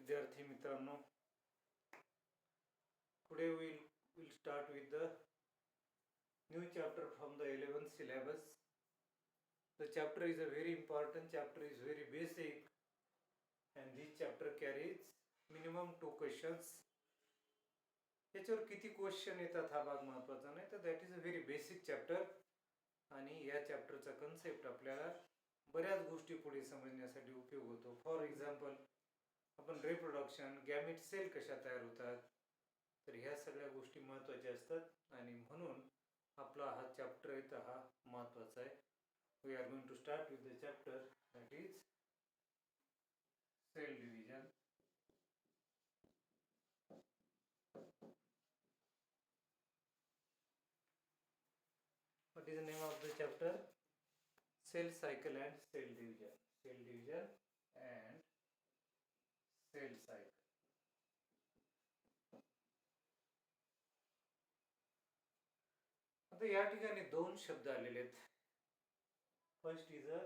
विद्यार्थी मित्रांनो, today we'll start with the new chapter from the 11th syllabus. The chapter is a very important chapter, is very basic, and this chapter carries minimum 2 questions. याच्यावर किती question येतात हा भाग महत्त्वाचा नाही, तर that is a very basic chapter. आणि या चॅप्टरचा कन्सेप्ट आपल्याला बऱ्याच गोष्टी पुढे समजण्यासाठी उपयोग होतो. फॉर एक्झाम्पल, आपण रिप्रोडक्शन, गॅमेट सेल कशा तयार होतात, तर ह्या सगळ्या गोष्टी महत्त्वाच्या असतात आणि म्हणून आपला हा चॅप्टर आहे तर हा महत्त्वाचा आहे. We are going to start with the chapter that is cell division. What is the name of the chapter? Cell cycle and cell division. Cell division and cell cycle. आता या ठिकाणी दोन शब्द आलेले आहेत. First is a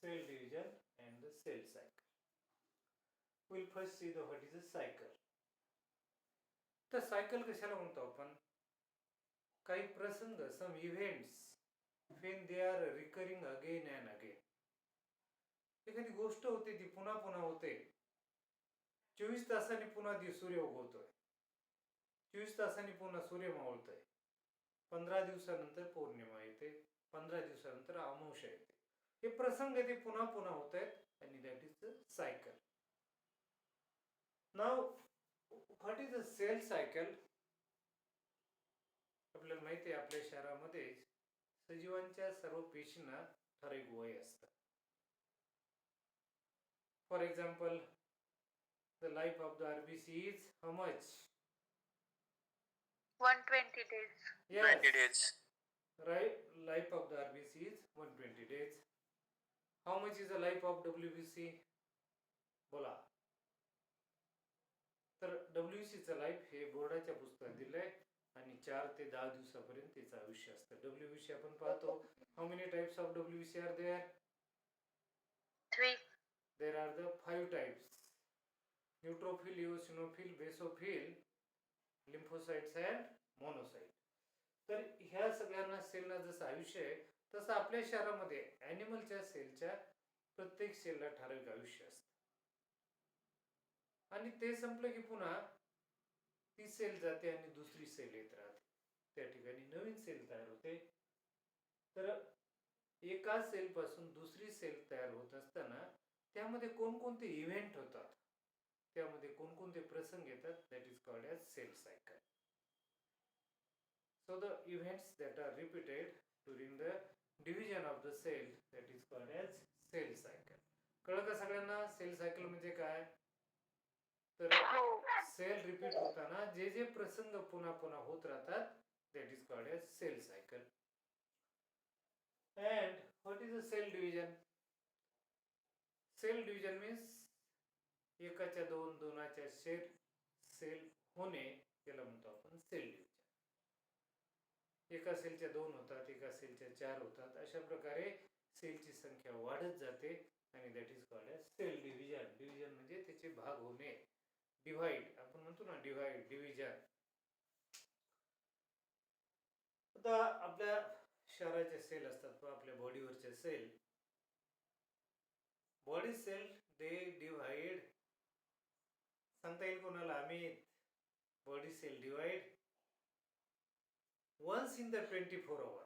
cell division and the cell cycle. We'll first see the what is a cycle. तर cycle कशाला म्हणतो आपण? काही प्रसंग, some events when they are recurring again and again. एखादी गोष्ट होते ती पुन्हा पुन्हा होते. 24 तासांनी पुन्हा सूर्य उगवतोय, 24 तासांनी पुन्हा सूर्य मावळतोय, 15 दिवसानंतर पौर्णिमा येते, 15 दिवसानंतर अमावस्या येते. हे प्रसंग ते पुन्हा पुन्हा होत आहेत आणि that is the cycle. Now what is a cell cycle? आपल्याला माहिती आहे आपल्या शहरामध्ये सजीवांच्या सर्व पेशींना ठराविक वय असतं. For example, the life of the RBC is how much? 120 days. Yes. 20 days. Right, life of the RBC is 120 days. How much is the life of WBC? बोला. तर WBC चं लाईफ हे बोर्डाच्या पुस्तकात दिलंय आणि 4 ते 10 दिवसापर्यंत त्याचं आयुष्य असतं. WBC आपण पाहतो. How many types of WBC are there? 3. There are the 5 types: neutrophil, eosinophil, basophil, lymphocytes and monocyte. तर ह्या सगळ्यांना सेलला जसं आयुष्य आहे तसं आपल्या शरीरामध्ये ॲनिमलच्या सेलच्या प्रत्येक सेलला ठराविक आयुष्य असतं आणि ते संपलं की पुन्हा ती सेल जाते आणि दुसरी सेल येत राहते. त्या ठिकाणी नवीन सेल तयार होते. तर एका सेल पासून दुसरी सेल तयार होत असताना त्यामध्ये कोणकोणते इव्हेंट होतात, त्यामध्ये कोणकोणते प्रसंग येतात, that is called as cell cycle. So the events that are repeated during the division of the cell, that is called as cell cycle. कळलं का सगळ्यांना सेल सायकल म्हणजे काय? तर सेल रिपीट होताना जे जे प्रसंग पुन्हा पुन्हा होत राहतात, that is called as cell cycle. And what is a cell division? Cell division means एकाच्या दोन, दोनाच्या सेल होणे, याला म्हणतो आपण सेल डिव्हिजन. एका सेलच्या 2 होतात, एका सेलच्या 4 होतात. अशा प्रकारे सेलची संख्या वाढत जाते आणि that is called as cell division. Division म्हणजे त्याचे भाग होणे, डिव्हाइड आपण म्हणतो ना, डिव्हाइड, डिव्हिजन. आता आपल्या शरीराचे सेल असतात, आपल्या बॉडीवरचे cell, body cell they divide. सांगता येईल कोणाला? Amit, body cell divide once in the 24 hour.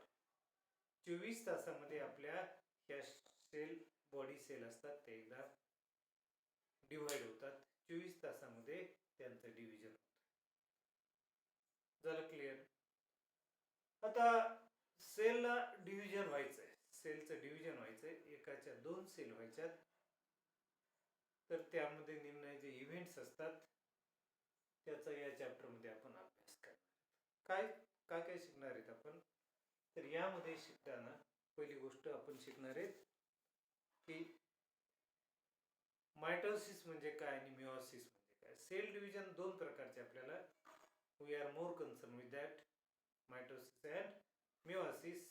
24 तासामध्ये आपल्या ह्या सेल, बॉडी सेल असतात ते एकदा डिव्हाइड होतात. 24 तासामध्ये त्यांचं डिव्हिजन होतं. झालं क्लिअर? आता सेलला डिव्हिजन व्हायचंय, सेलचं डिव्हिजन व्हायचंय, एकाच्या 2 सेल व्हायच्यात. तर त्यामध्ये निर्णयाचे इव्हेंट्स असतात, त्याचा या चॅप्टरमध्ये आपण अभ्यास करणार. काय काय शिकणार आहेत आपण? तर यामध्ये शिकताना पहिली गोष्ट आपण शिकणार आहेत की मायटोसिस म्हणजे काय आणि मिओसिस म्हणजे काय. सेल डिव्हिजन 2 प्रकारचे आपल्याला, we are more concern with that, mitosis and meiosis.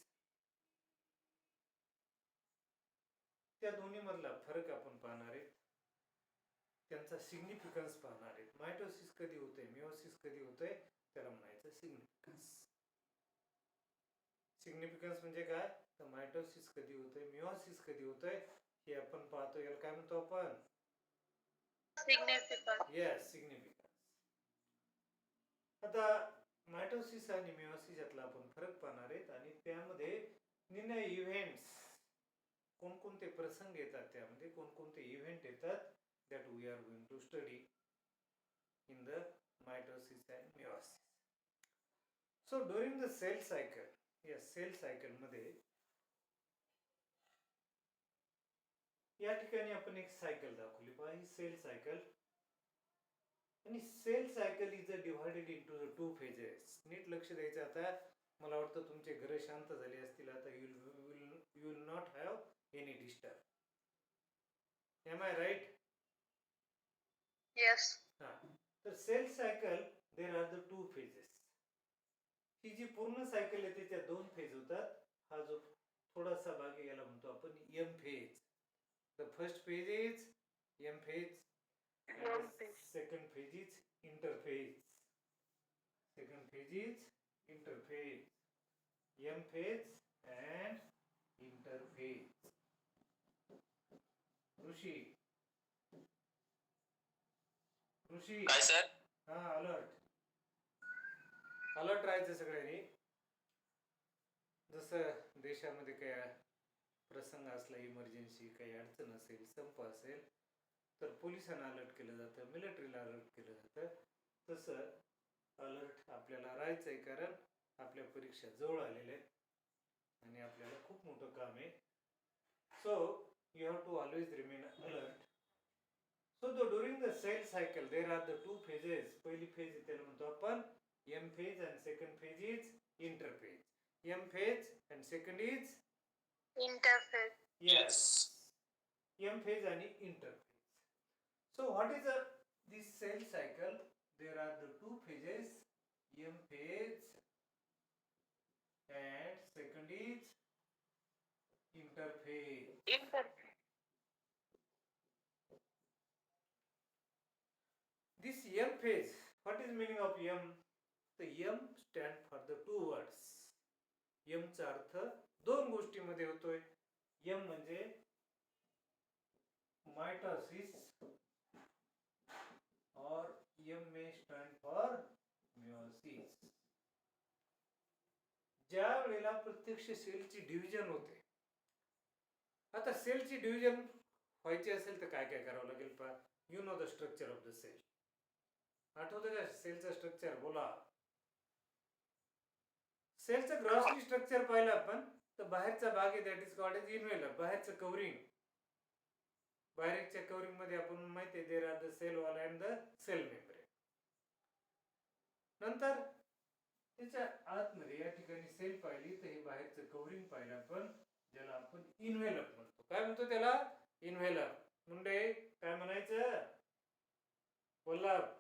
त्या दोन्ही मधला फरक आपण पाहणार आहेत. त्यांचा सिग्निफिकन्स पाहणार आहेत. मायटोसिस कधी होतंय, मिओसिस कधी होतंय, त्याला म्हणायचं सिग्निफिकन्स. सिग्निफिकन्स म्हणजे काय, तर मायटोसिस कधी होतंय, मिओसिस कधी होतंय हे आपण पाहतो. याला काय म्हणतो आपण, Significant. Yes, significance. आता मायटोसिस आणि मिओसिस यातला आपण फरक पाहणार आहेत आणि त्यामध्ये निर्णय इव्हेंट्स, कोणकोणते प्रसंग येतात, त्यामध्ये कोणकोणते इव्हेंट येतात, that we are going to study in the mitosis and meiosis. So during the cell cycle, या सेल सायकल मध्ये या ठिकाणी आपण एक सायकल दाखवली पहा, ही सेल सायकल. आणि cell cycle is divided into the two phases. नीट लक्ष द्यायचं. आता मला वाटतं तुमचे घर शांत झाले असतील. आता you will not have any disturb. Am I right? Yes. हा, तर cell cycle there are the two phases. ही जी पूर्ण सायकल आहे त्याच्या दोन फेज होतात. हा जो थोडासा भाग आहे याला म्हणतो आपण M phase. The first phase is M phase. M phase. Second phase is interphase. Second phase is interphase. M phase and interphase. ऋषी काय सर? हा, अलर्ट राहायचं सगळ्यांनी. जसं देशामध्ये काही प्रसंग असला, इमर्जन्सी, काही अडचण असेल, संप असेल, तर पोलिसांना अलर्ट केलं जातं, मिलिटरीला अलर्ट केलं जातं. तसं अलर्ट आपल्याला राहायचं आहे, कारण आपल्या परीक्षा जवळ आलेल्या आहेत आणि आपल्याला खूप मोठं काम आहे. So you have to always remain alert. So during the cell cycle there are the two phases. पहिली फेज त्याला म्हणतो आपण M phase and second phase is interphase. M phase and second is Interphase. yes, M phase and interphase. So what is this cell cycle? There are the two phases, M phase and second is interphase. Interphase. This M phase, what is meaning of M? The M stand for the two words. M चा अर्थ दोन गोष्टींमध्ये होतोय. M म्हणजे mitosis or M may stand for meiosis. ज्या वेळेला प्रत्यक्ष सेलची डिव्हिजन होते. आता सेलची डिव्हिजन व्हायची असेल तर काय काय करावं लागेल पहा. You know the structure of the cell. आठवतं का सेलचं स्ट्रक्चर? बोला. सेलचं ग्रॉसली स्ट्रक्चर पाहिलं आपण तर बाहेरचा भाग आहे that is called as envelope. बाहेरचं कव्हरिंग. बाहेरच्या कव्हरिंग मध्ये आपण माहिती आहे there are the cell wall and the cell membrane. नंतर त्याच्या आतमध्ये या ठिकाणी सेल पाहिली तर हे बाहेरचं कव्हरिंग पाहिलं आपण, ज्याला आपण इन्व्हेलप म्हणतो. काय म्हणतो त्याला? इन्व्हेलप. मुंडे काय म्हणायचं? वल्लभ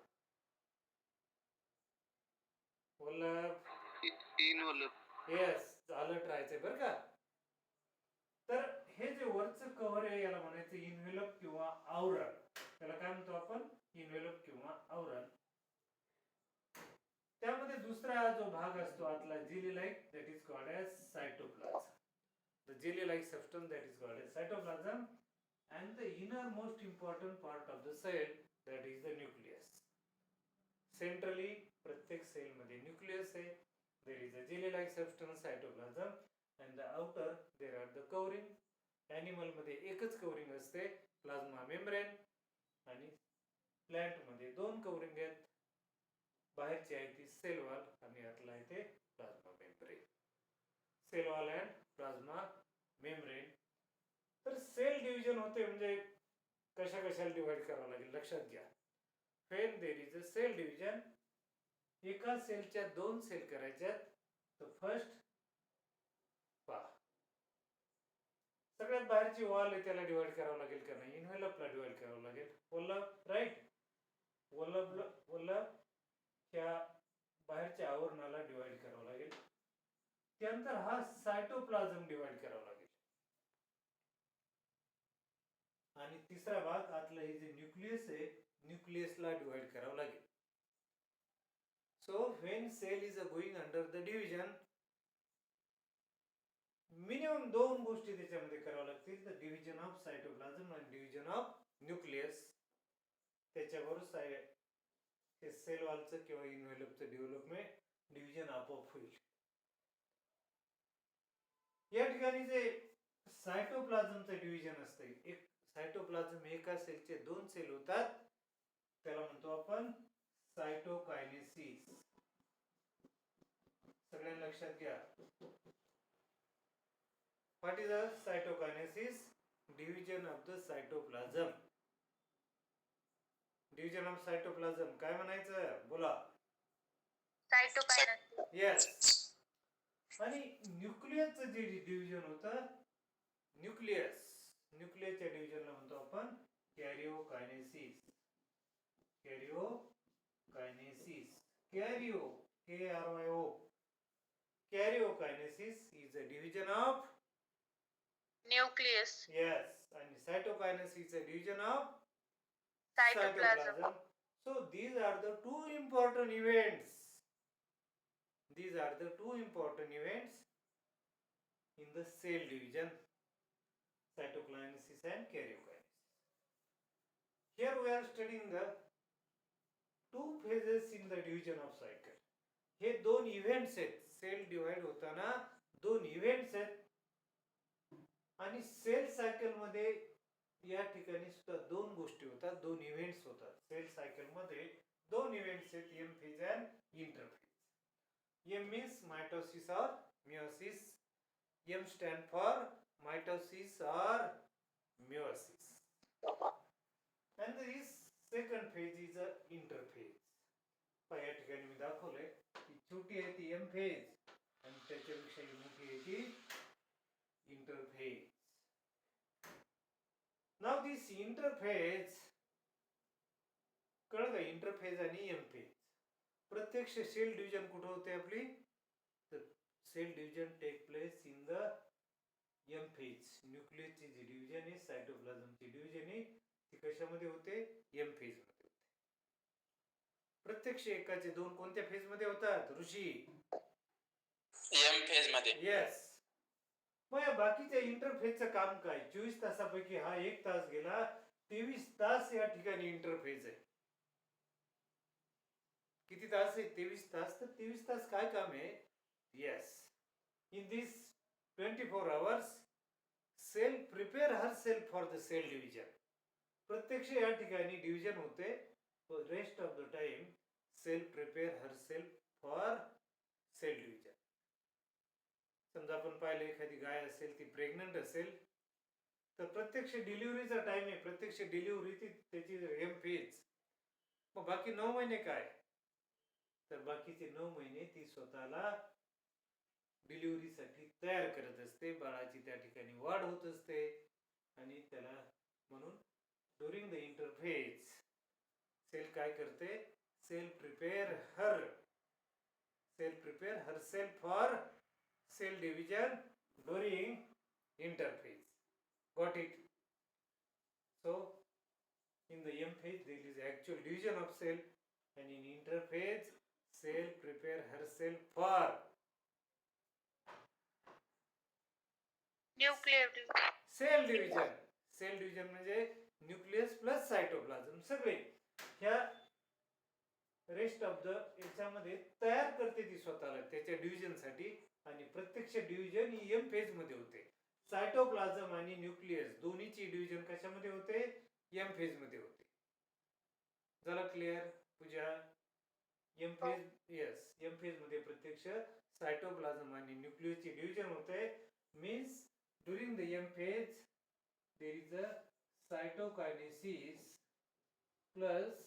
इन्व्हॉल्व. येस, अलर्ट राहायचंय बरं का. तर हे जे वरचं कव्हर आहे याला म्हणायचं इन्व्हेलप किंवा आवरण. त्याला काय म्हणतो आपण? इन्व्हेलप किंवा आवरण. त्यामध्ये दुसरा जो भाग असतो आतला jelly like, that is called as cytoplasm. The jelly like substance that is called as cytoplasm and the innermost important part of the cell that is the nucleus. Centrally प्रत्येक सेल मध्ये न्यूक्लियस आहे. There is a jelly like substance cytoplasm and the outer there are the covering. Animal मध्ये एकच covering असते, plasma membrane, आणि plant मध्ये दोन covering आहेत. बाहेरची आहे ती सेल वॉल आणि आतला आहे ते plasma membrane. Cell wall and plasma membrane. तर सेल डिव्हिजन होते म्हणजे कशा कशाला डिवाइड करावं लागेल लक्षात घ्या. When there is a cell division, एका सेलच्या दोन सेल करायच्यात. तर फर्स्ट पहा, सगळ्यात बाहेरची वॉल आहे त्याला डिवाइड करावं लागेल का नाही? इन्व्हेलपला डिवाइड करावं लागेल. वल्लभ राईट. वल्लभ ह्या बाहेरच्या आवरणाला डिवाइड करावं लागेल. त्यानंतर हा सायटोप्लाझम डिवाइड करावा लागेल. आणि तिसरा भाग आतलं हे जे न्यूक्लियस आहे न्यूक्लियसला डिवाइड करावं लागेल. So when cell is going under the division, minimum दोन गोष्टी त्याच्यामध्ये कराव्या लागतील. द डिव्हिजन ऑफ सायटोप्लाझम आणि डिव्हिजन ऑफ न्यूक्लियस. त्याच्यावर सेल वॉलचं किंवा इन्व्हेलपचं डिव्हिजन आपोआप होईल. या ठिकाणी जे सायटोप्लाझमचं डिव्हिजन असते, एक सायटोप्लाझम एका सेलचे दोन सेल होतात, त्याला म्हणतो आपण सायटोकायनेसिस. सगळ्यांना लक्षात घ्या. What is a cytokinesis? Division of the cytoplasm. Division of cytoplasm काय म्हणायचं? बोला. सायटोकायनेसिस. येस. आणि न्यूक्लियसचं जे डिव्हिजन होतं, न्यूक्लियसच्या डिव्हिजनला म्हणतो आपण कॅरिओकायनेसिस. कॅरिओकायनेसिस. Karyokinesis is a division of Nucleus. yes, and cytokinesis is a division of Cytoplasm. So these are the two important events. These are the two important events in the cell division, cytokinesis and karyokinesis. Here we are studying the two phases in the division of cycle. हे दोन events आहेत. Sale divide होताना दोन events आहेत. आणि cell cycle मध्ये या ठिकाणी सुद्धा दोन गोष्टी होतात, दोन इव्हेंट्स होतात. सेल सायकल मध्ये दोन इव्हेंट्स आहेत, M phase and interphase. M means mitosis और meiosis. M stand for mitosis or meiosis. And this second phase is a interphase. या ठिकाणी मी दाखवलंय की छोटी आहे ती एम फेज आणि त्याच्यापेक्षा मोठी आहे ती इंटरफेज. नाव दिस इंटरफेज कळलं का? इंटरफेज आणि एम फेज. प्रत्यक्ष सेल डिव्हिजन कुठे होते आपली? तर cell division take place in the M phase. न्यूक्लियसची जी डिव्हिजन आहे, सायटोप्लाझमची डिव्हिजन आहे, ती कशामध्ये होते? एम फेज मध्ये. प्रत्यक्ष एकाचे दोन कोणत्या फेज मध्ये होतात ऋषी? एम फेज मध्ये. येस. मग या बाकीच्या इंटरफेजचं काम काय? 24 तासापैकी हा 1 तास गेला, 23 तास या ठिकाणी इंटरफेज आहे. किती तास आहे? 23 तास. तर 23 तास काय काम आहे? Yes. In this 24 hours cell prepare herself for the cell division. प्रत्यक्ष या ठिकाणी डिव्हिजन होते. Rest of the time cell prepare herself for cell division. समजा आपण पाहिलं एखादी गाय असेल, ती प्रेग्नंट असेल, तर प्रत्यक्ष डिलिव्हरीचा टाइम आहे, प्रत्यक्ष डिलिव्हरी त्याची एम फेज. मग बाकी 9 महिने काय? तर बाकीचे 9 महिने ती स्वतःला डिलिव्हरीसाठी तयार करत असते. बाळाची त्या ठिकाणी वाढ होत असते आणि त्याला म्हणून ड्युरिंग द इंटरफेज सेल काय करते? Cell prepare herself for cell division during interphase. Got it? So in the M phase there is actual division of cell, and in interphase cell prepare herself for Nuclear division. cell division. Cell division म्हणजे nucleus plus cytoplasm सगळे ह्या rest of the याच्यामध्ये तयार करते ती स्वतःला त्याच्या division साठी. आणि प्रत्यक्ष डिव्हिजन ही एम फेज मध्ये होते. सायटोप्लाझम आणि न्यूक्लियस दोन्हीची डिव्हिजन कशामध्ये होते? एम फेज मध्ये होते. झालं clear Pooja? M phase, yes, M phase मध्ये प्रत्यक्ष सायटोप्लाझम आणि न्यूक्लियसची डिव्हिजन होते. Means during the M phase there is a cytokinesis plus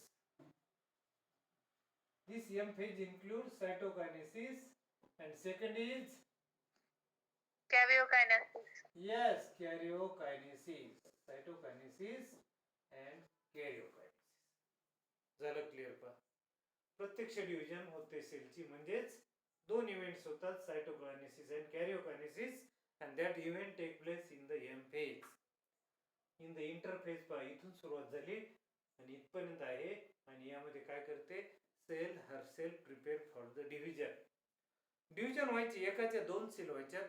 this M phase includes cytokinesis, and second is Karyokinesis. yes, karyokinesis. Cytokinesis and karyokinesis. झालं clear पा? प्रत्यक्ष division होते सेलची, म्हणजेच दोन इव्हेंट्स होतात, cytokinesis and karyokinesis, and that event take place in the M phase. In the interphase पा इथून सुरुवात झाली आणि इथपर्यंत आहे. आणि यामध्ये काय करते, cell herself prepare for the division. Division व्हायची, एकाच्या 2 सेल व्हायच्यात,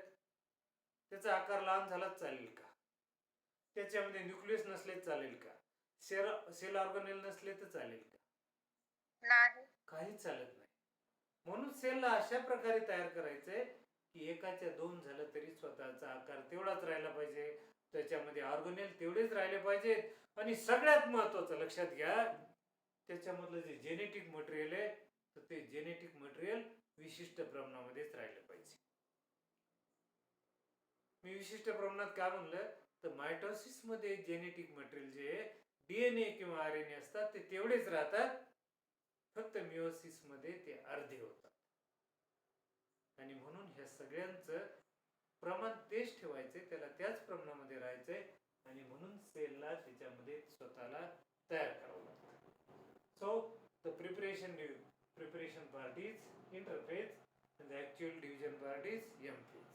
त्याचा आकार लहान झालाच चालेल का? त्याच्यामध्ये न्यूक्लियस नसले चालेल का? सेल ऑर्गनेल नसले तर चालेल का? नाही. काहीच चालत नाही. म्हणून सेलला अशा प्रकारे तयार करायचंय की एकाच्या 2 झालं तरी स्वतःचा आकार तेवढाच राहिला पाहिजे, त्याच्यामध्ये ऑर्गनेल तेवढेच राहिले पाहिजेत, आणि सगळ्यात महत्वाचं लक्षात घ्या, त्याच्यामधलं जे जेनेटिक मटेरियल आहे तर ते जेनेटिक मटेरियल विशिष्ट प्रमाणामध्येच राहिलं पाहिजे. मी विशिष्ट प्रमाणात काय म्हणलं तर मायटोसिस मध्ये जेनेटिक मटेरियल जे डीएनए किंवा आरएनए असतात ते तेवढेच राहतात, फक्त मिओसिस मध्ये ते अर्धे होतात. आणि म्हणून ह्या सगळ्यांचं प्रमाण तेच ठेवायचे, त्याला त्याच प्रमाणामध्ये राहायचंय, आणि म्हणून सेलला त्याच्यामध्ये स्वतःला तयार करावं लागतं. So the preparation part is interphase and the actual division part is M phase.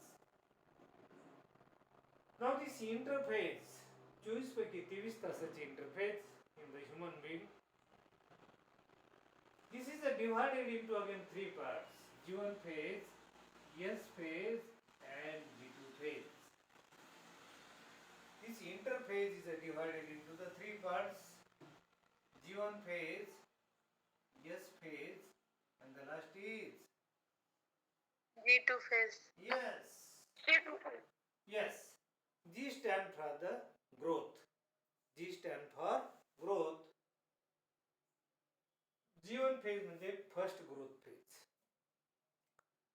Now this interphase, 24 पैकी 23 तासाची interphase in the human being. This is divided into again 3 parts: G1 phase, S phase and G2 phase. This interphase is divided into the 3 parts: G1 phase, S phase and the last is G2 phase. yes. G2 phase. Yes. G stand for the growth. G stand for growth. G1 phase म्हणजे first growth phase.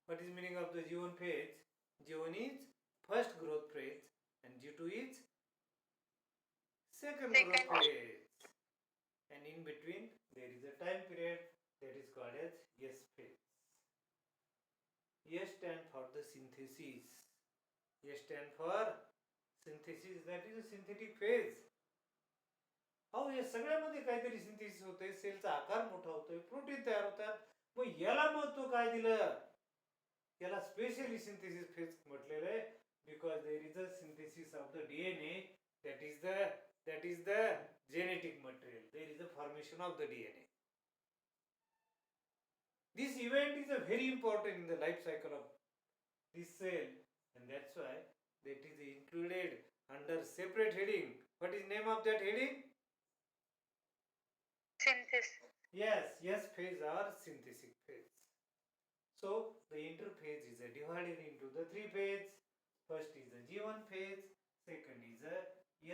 What is meaning of the G1 phase? G1 is first growth phase and G2 is second growth phase. And in between there is a time period that is called as S phase. S stand for the synthesis. S stand for synthesis, that is a synthetic phase. अहो या सगळ्यामध्ये काहीतरी synthesis होते, सेलचा आकार मोठा होतोय, protein तयार होतात. मग याला महत्व काय दिलं? याला स्पेशली सिंथेसिस फेज म्हटलेलं आहे, because there is a synthesis of the DNA, that is the genetic material. There is a formation of the DNA. This event is a very important in the life cycle of this cell, and that's why that is included under separate heading. What is name of that heading? Synthesis. Yes, S phase or synthetic phase. So the interphase is divided into the 3 phases. First is the G1 phase, second is the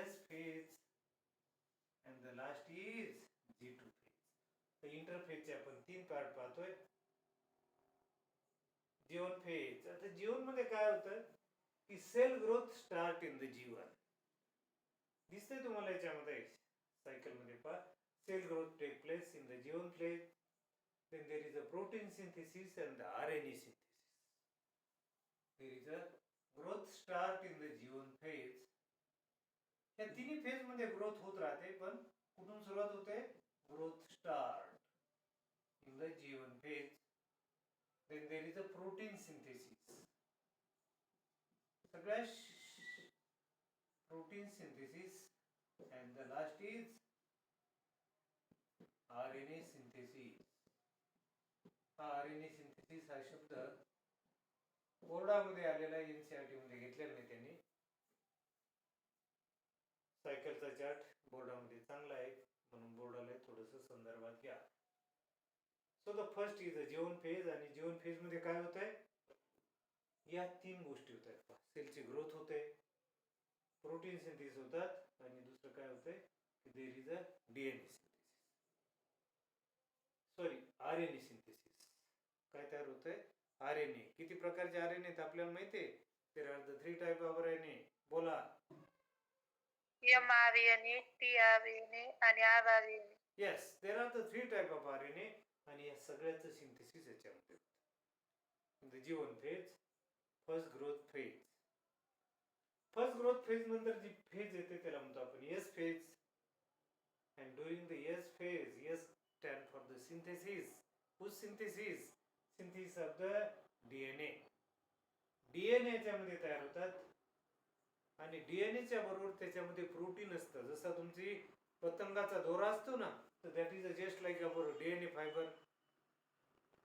S phase, and the last is G2 phase. The interphase चे आपण 3 part पाहतोय. G1 phase. आता G1 मध्ये काय होतं की cell growth start in the G1. दिसतंय तुम्हाला याच्यामध्ये सायकल मध्ये पहा, cell growth take place in the G1 phase. Then there is a protein synthesis and the RNA synthesis. There is a growth start in the G1 phase. या तिन्ही phase मध्ये growth होत राहते, पण कुठून सुरुवात होते? Growth start in the G1 phase. Then there is a protein synthesis. सगळ्या protein synthesis and the last is RNA synthesis. हा RNA synthesis हा शब्द बोर्डामध्ये आलेला, एनसीईआरटी मध्ये घेतलेला नाही त्यांनी. सायकलचा चार्ट बोर्डामध्ये चांगला आहे, म्हणून बोर्डाला थोडंसं संदर्भात घ्या. So the first is G1 phase. आणि G1 फेज मध्ये काय होतंय? या 3 गोष्टी होत आहेत. सेलची ग्रोथ होते, प्रोटीन सिंथेसिस होतात, आणि दुसरं काय होतंय की there is a DNA RNA synthesis. काय तयार होतंय? आरएनए. किती प्रकारचे आरएनए आहेत आपल्याला माहिती आहे? There are the 3 type of RNA. बोला. mRNA, tRNA आणि rRNA. Yes, there are the 3 type of RNA, आणि या सगळ्याचं सिंथेसिस याच्यामध्ये होतं. In the G1 phase, first growth phase. First growth phase नंतर जी फेज येते त्याला म्हणतो आपण S phase. And during the S phase, S stand for the synthesis. Whose synthesis? Synthesis of the DNA. DNA च्यामध्ये तयार होतात, आणि DNA च्या बरोबर त्याच्यामध्ये प्रोटीन असतं. जसं तुमची पतंगाचा दोरा असतो ना, तर that is just like our DNA fibre.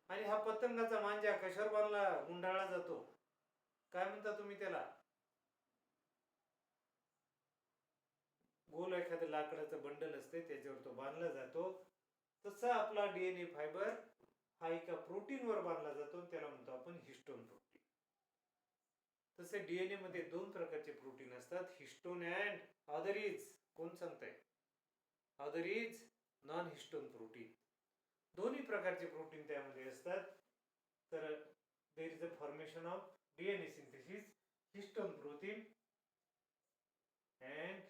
आणि हा पतंगाचा मांजा कशावर बांधला गुंडाळला जातो, काय म्हणता तुम्ही त्याला? गोल एखादं लाकडाचं बंडल असते त्याच्यावर तो बांधला जातो. तसा आपला DNA फायबर हा एका प्रोटीनवर बांधला जातो, त्याला म्हणतो आपण हिस्टोन प्रोटीन. तसे डीएनए मध्ये दोन प्रकारचे प्रोटीन असतात, हिस्टोन अँड अदर इज. कोण सांगताय? Other is non histone protein. दोन्ही प्रकारचे प्रोटीन त्यामध्ये असतात. तर there is a formation of DNA synthesis, histone protein, and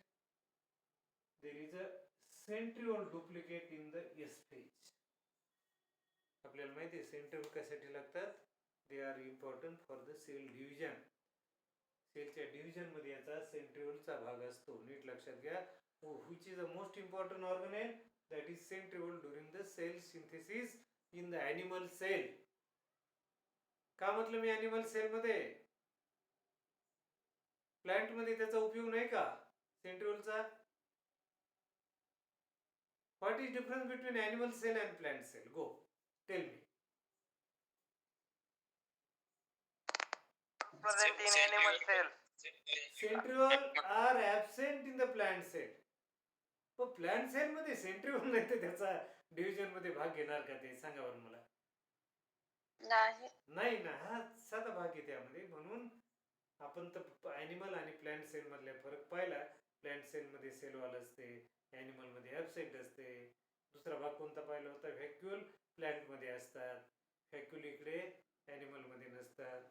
there is a centriole duplicate in the S phase. आपल्याला माहिती आहे सेंट्रिओल कशासाठी लागतात? They are important for the cell division. सेलच्या डिव्हिजन मध्ये याचा सेंट्रिओलचा भाग असतो. नीट लक्षात घ्या. Which is the most important organelle? That is centriole during the cell synthesis in the animal cell. का म्हटलं मी ॲनिमल सेल मध्ये? प्लांट मध्ये त्याचा उपयोग नाही का सेंट्रिओलचा? What is difference between animal cell and plant cell? Go tell me. Present in animal cell. Centriole are absent in the plant cell. पण प्लांट सेल मध्ये सेंट्रिओल नाही तर त्याचा डिव्हिजन मध्ये भाग घेणार का ते? सांगा बरं मला. नाही. नाही ना, हा साधा भाग आहे त्यामध्ये. म्हणून आपण तर ॲनिमल आणि प्लांट सेल मधला फरक पाहिला. प्लांट सेल मध्ये सेल वॉल असते, ॲनिमल मध्ये ॲब्सेंट असते. दुसरा भाग कोणता पाहिला होता? व्हॅक्युल प्लांट मध्ये असतात, व्हॅक्युल इकडे ॲनिमल मध्ये नसतात.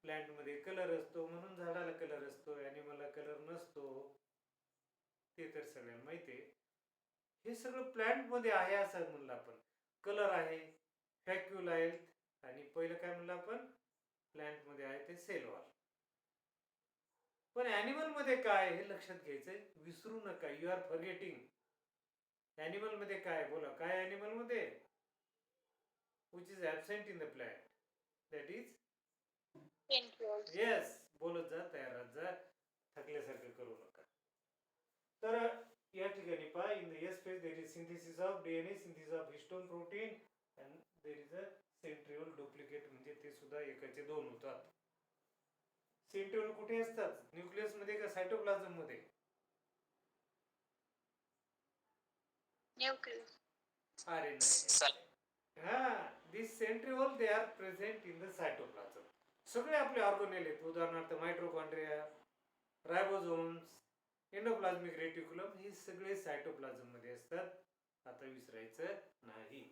प्लांट मध्ये कलर असतो म्हणून झाडाला कलर असतो, ॲनिमलला कलर नसतो. ते तर सगळ्यांना माहिती आहे. हे सगळं प्लांट मध्ये आहे असं म्हणलं आपण. कलर आहे, व्हॅक्युल आहे, आणि पहिलं काय म्हणलं आपण? प्लांट मध्ये आहे ते सेल वॉल. पण ॲनिमल मध्ये काय हे लक्षात घ्यायचंय, विसरू नका. You R forgetting. ॲनिमल मध्ये काय? बोला काय ॲनिमल मध्ये? Which is absent in the plant? That is Centrioles. Yes. बोलत जा, तयारात जा, थकल्यासारखं करू नका. तर या ठिकाणी पहा, in the S phase there is synthesis of DNA, synthesis of histone protein, and there is a centriole duplicate. म्हणजे ते सुद्धा एकाचे दोन होतात. सेंट्रिओल कुठे असतात? न्यूक्लियस मध्ये का सायटोप्लाझम मध्ये? Nucleus. अरे नाही. हा, this centriole they are present in the cytoplasm. सगळे आपले ऑर्गनेल आहेत. उदाहरणार्थ मायट्रोकॉन्ड्रिया, रायबोझोम्स, एंडोप्लाझमिक रेटिक्युलम, हे सगळे सायटोप्लाझम मध्ये असतात. आता विसरायचं नाही.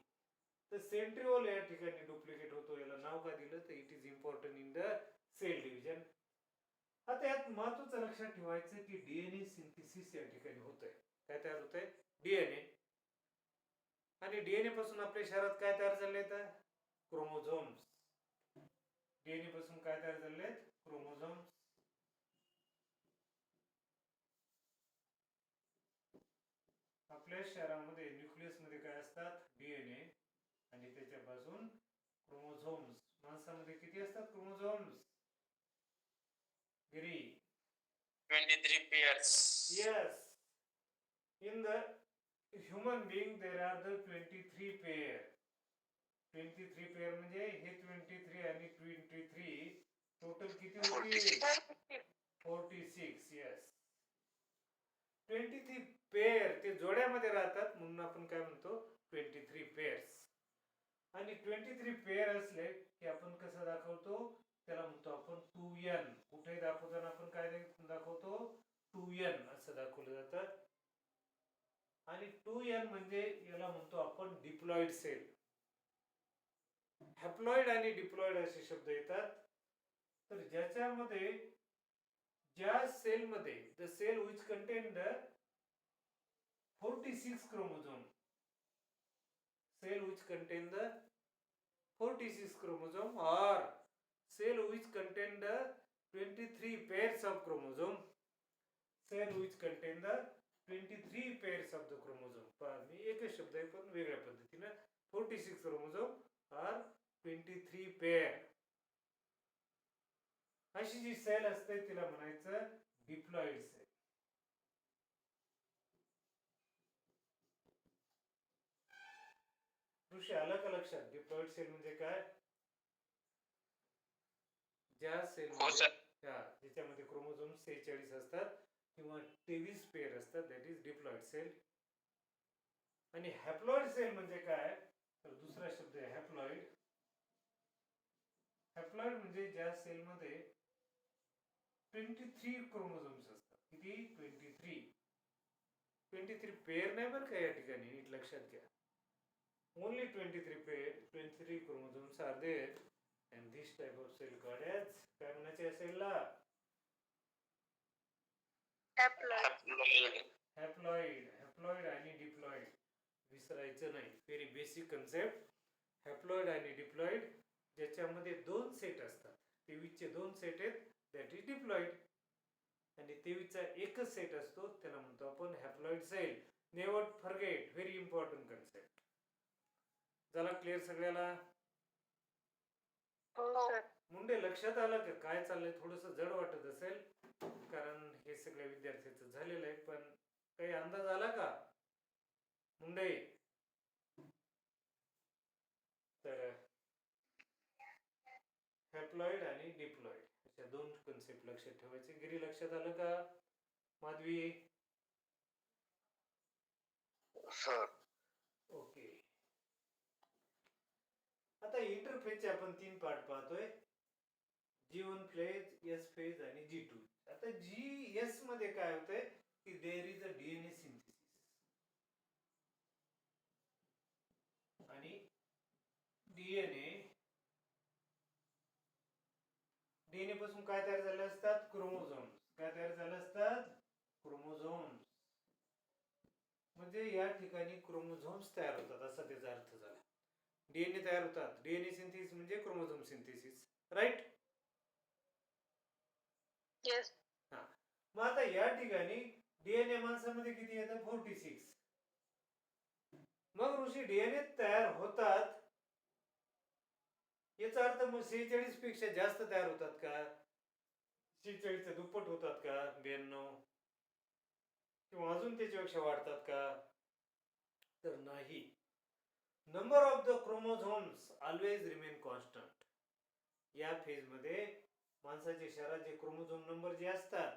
तर सेंट्रिओल या ठिकाणी डुप्लिकेट होतो. याला नाव का दिलं? तर it is important in the cell division. आता यात महत्वाचं लक्षात ठेवायचं की डीएनए सिंथेसिस या ठिकाणी होतंय. काय तयार होतंय? डीएनए. आणि डीएनए पासून आपल्या शरीरात काय तयार झाले? तर क्रोमोझोम्स. डीएनए पासून काय तयार झाले? क्रोमोझोम्स. आपल्या शरीरामध्ये न्यूक्लियस मध्ये काय असतात? डीएनए, आणि त्याच्यापासून क्रोमोझोम्स. माणसामध्ये किती असतात chromosomes? Giri. 23 pairs. Yes. In the human being there are the 23 pair. 23 pair म्हणजे हे 23 आणि 23 टोटल किती होतील? 46. Yes. 23 पेअर ते जोड्यामध्ये राहतात म्हणून आपण काय म्हणतो? 23 पेअर्स. आणि 23 पेअर असले की आपण कसं दाखवतो? त्याला म्हणतो आपण 2n. कुठे दाखवताना आपण काय दाखवतो? 2n असं दाखवलं जातं. आणि 2n म्हणजे याला म्हणतो आपण डिप्लॉइड सेल. हॅप्लॉइड आणि डिप्लॉइड असे शब्द येतात. तर ज्याच्यामध्ये ज्या सेल मध्ये the cell which contain the 46 chromosome, cell which contain the 46 chromosome, or cell which contain the 23 pairs of chromosome, cell which contain the 23 pairs of the chromosome. मी एकच शब्द आहे पण वेगळ्या पद्धतीने. 46 chromosome or 23 pair अशी जी sale असते तिला म्हणायचं डिप्लॉइड सेल. ऋषी आलं का लक्षात? डिप्लॉइड सेल म्हणजे काय? ज्या सेल हो मध्ये सर. ज्याच्यामध्ये क्रोमोझोम 46 असतात किंवा 23 पेअर असतात, दॅट इज डिप्लॉइड सेल. आणि हॅप्लॉइड सेल म्हणजे काय? तर दुसरा शब्द आहे हॅप्लॉइड. हॅप्लॉइड म्हणजे ज्या सेलमध्ये 23 क्रोमोझोम्स असतात. किती? 23 पेअर नाही बरं का या ठिकाणी, नीट लक्षात घ्या. Only 23 chromosomes are there, and this type of cell called as, काय म्हणायचे असेल Haploid. हॅप्लॉइड आणि डिप्लॉइड विसरायचं नाही. Very basic concept. हॅप्लॉइड आणि डिप्लॉइड ज्याच्यामध्ये 2 सेट असतात. 23 चे 2 सेट आहेत, दॅट इज डिप्लॉइड. आणि 23 चा एकच सेट असतो, त्याला म्हणतो आपण haploid cell. Never forget, very important concept. झाला क्लिअर सगळ्याला? हो सर. मुंडे लक्षात आलं का काय चाललंय? थोडस जड वाटत असेल कारण हे सगळ्या विद्यार्थ्यांचं झालेलं आहे, पण काही अंदाज आला का मुंडे? तर हॅप्लॉइड आणि डिप्लॉइड अशा 2 कन्सेप्ट लक्षात ठेवायचे. गिरी लक्षात आलं का? माधवी? सर. ओके. आता इंटरफेजचे आपण 3 पार्ट पाहतोय. G1 फेज, S फेज आणि G2. आता GS मध्ये काय होतंय की there is a DNA synthesis. आणि डीएनए पासून काय तयार झाले असतात? क्रोमोझोम्स. काय तयार झाले असतात? क्रोमोझोम्स. म्हणजे या ठिकाणी क्रोमोझोम्स तयार होतात असा त्याचा अर्थ झाला. डीएनए तयार होतात. डीएनए सिंथेसिस म्हणजे क्रोमोझोम सिंथेसिस, राईट? Yes. मग आता या ठिकाणी डीएनए माणसामध्ये किती येतं? 46. मग ऋषी डीएनए तयार होतात, याचा अर्थ मग 46 पेक्षा जास्त तयार होतात का? 46 चे दुप्पट होतात का? 92 किंवा अजून त्याच्यापेक्षा वाढतात का? तर नाही. Number of the chromosomes always remain constant. या फेज मध्ये माणसाच्या शरीराचे क्रोमोझोम नंबर जे असतात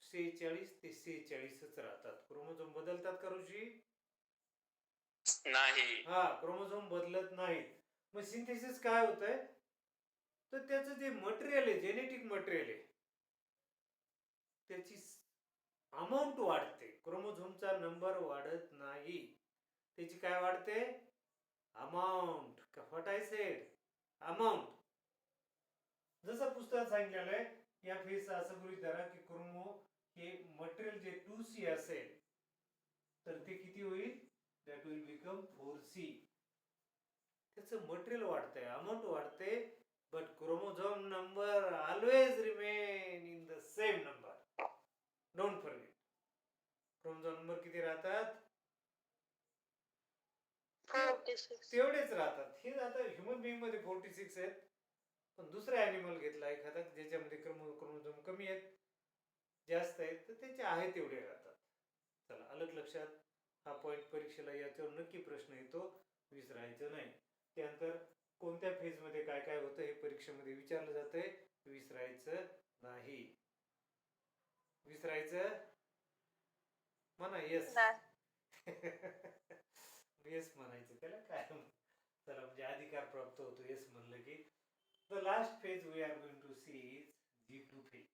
46 ते 46च राहतात. क्रोमोझोम बदलतात का ऋषी? नाही. क्रोमोझोम बदलत नाहीत. मग सिंथेसिस काय होतंय? तर त्याचं जे मटेरियल आहे, जेनेटिक मटेरियल आहे, त्याची अमाऊंट वाढते. क्रोमोझोमचा नंबर वाढत नाही. त्याची काय वाढते? Amount. What I said? Amount. जसं पुस्तकात सांगितलेलं आहे, या फेजचा असं गृहीत धरा की क्रोमो हे मटेरियल जे 2C असेल तर ते किती होईल? That will become 4C. त्याचं मटेरियल वाढतंय, अमाऊंट वाढते, but chromosome number always remain in the same number. Don't forget. Chromosome number किती राहतात? 46. तेवढेच राहतात. हे आता ह्युमन बिंग मध्ये 46 आहेत, पण दुसरा ॲनिमल घेतला एखादा ज्याच्यामध्ये क्रोमोझोम कमी आहेत, जास्त आहेत, तर त्याचे आहे तेवढे राहतात. चला, अलग लक्षात. हा पॉईंट परीक्षेला याच्यावर नक्की प्रश्न येतो, विसरायचं नाही. त्यानंतर कोणत्या फेज मध्ये काय काय होतं हे परीक्षेमध्ये विचारलं जातंय, विसरायचं नाही. विसरायचं म्हणा. येस. येस म्हणायचं, त्याला काय. चला, म्हणजे अधिकार प्राप्त होतो येस म्हणलं की. The last phase we are going to see is G2 phase.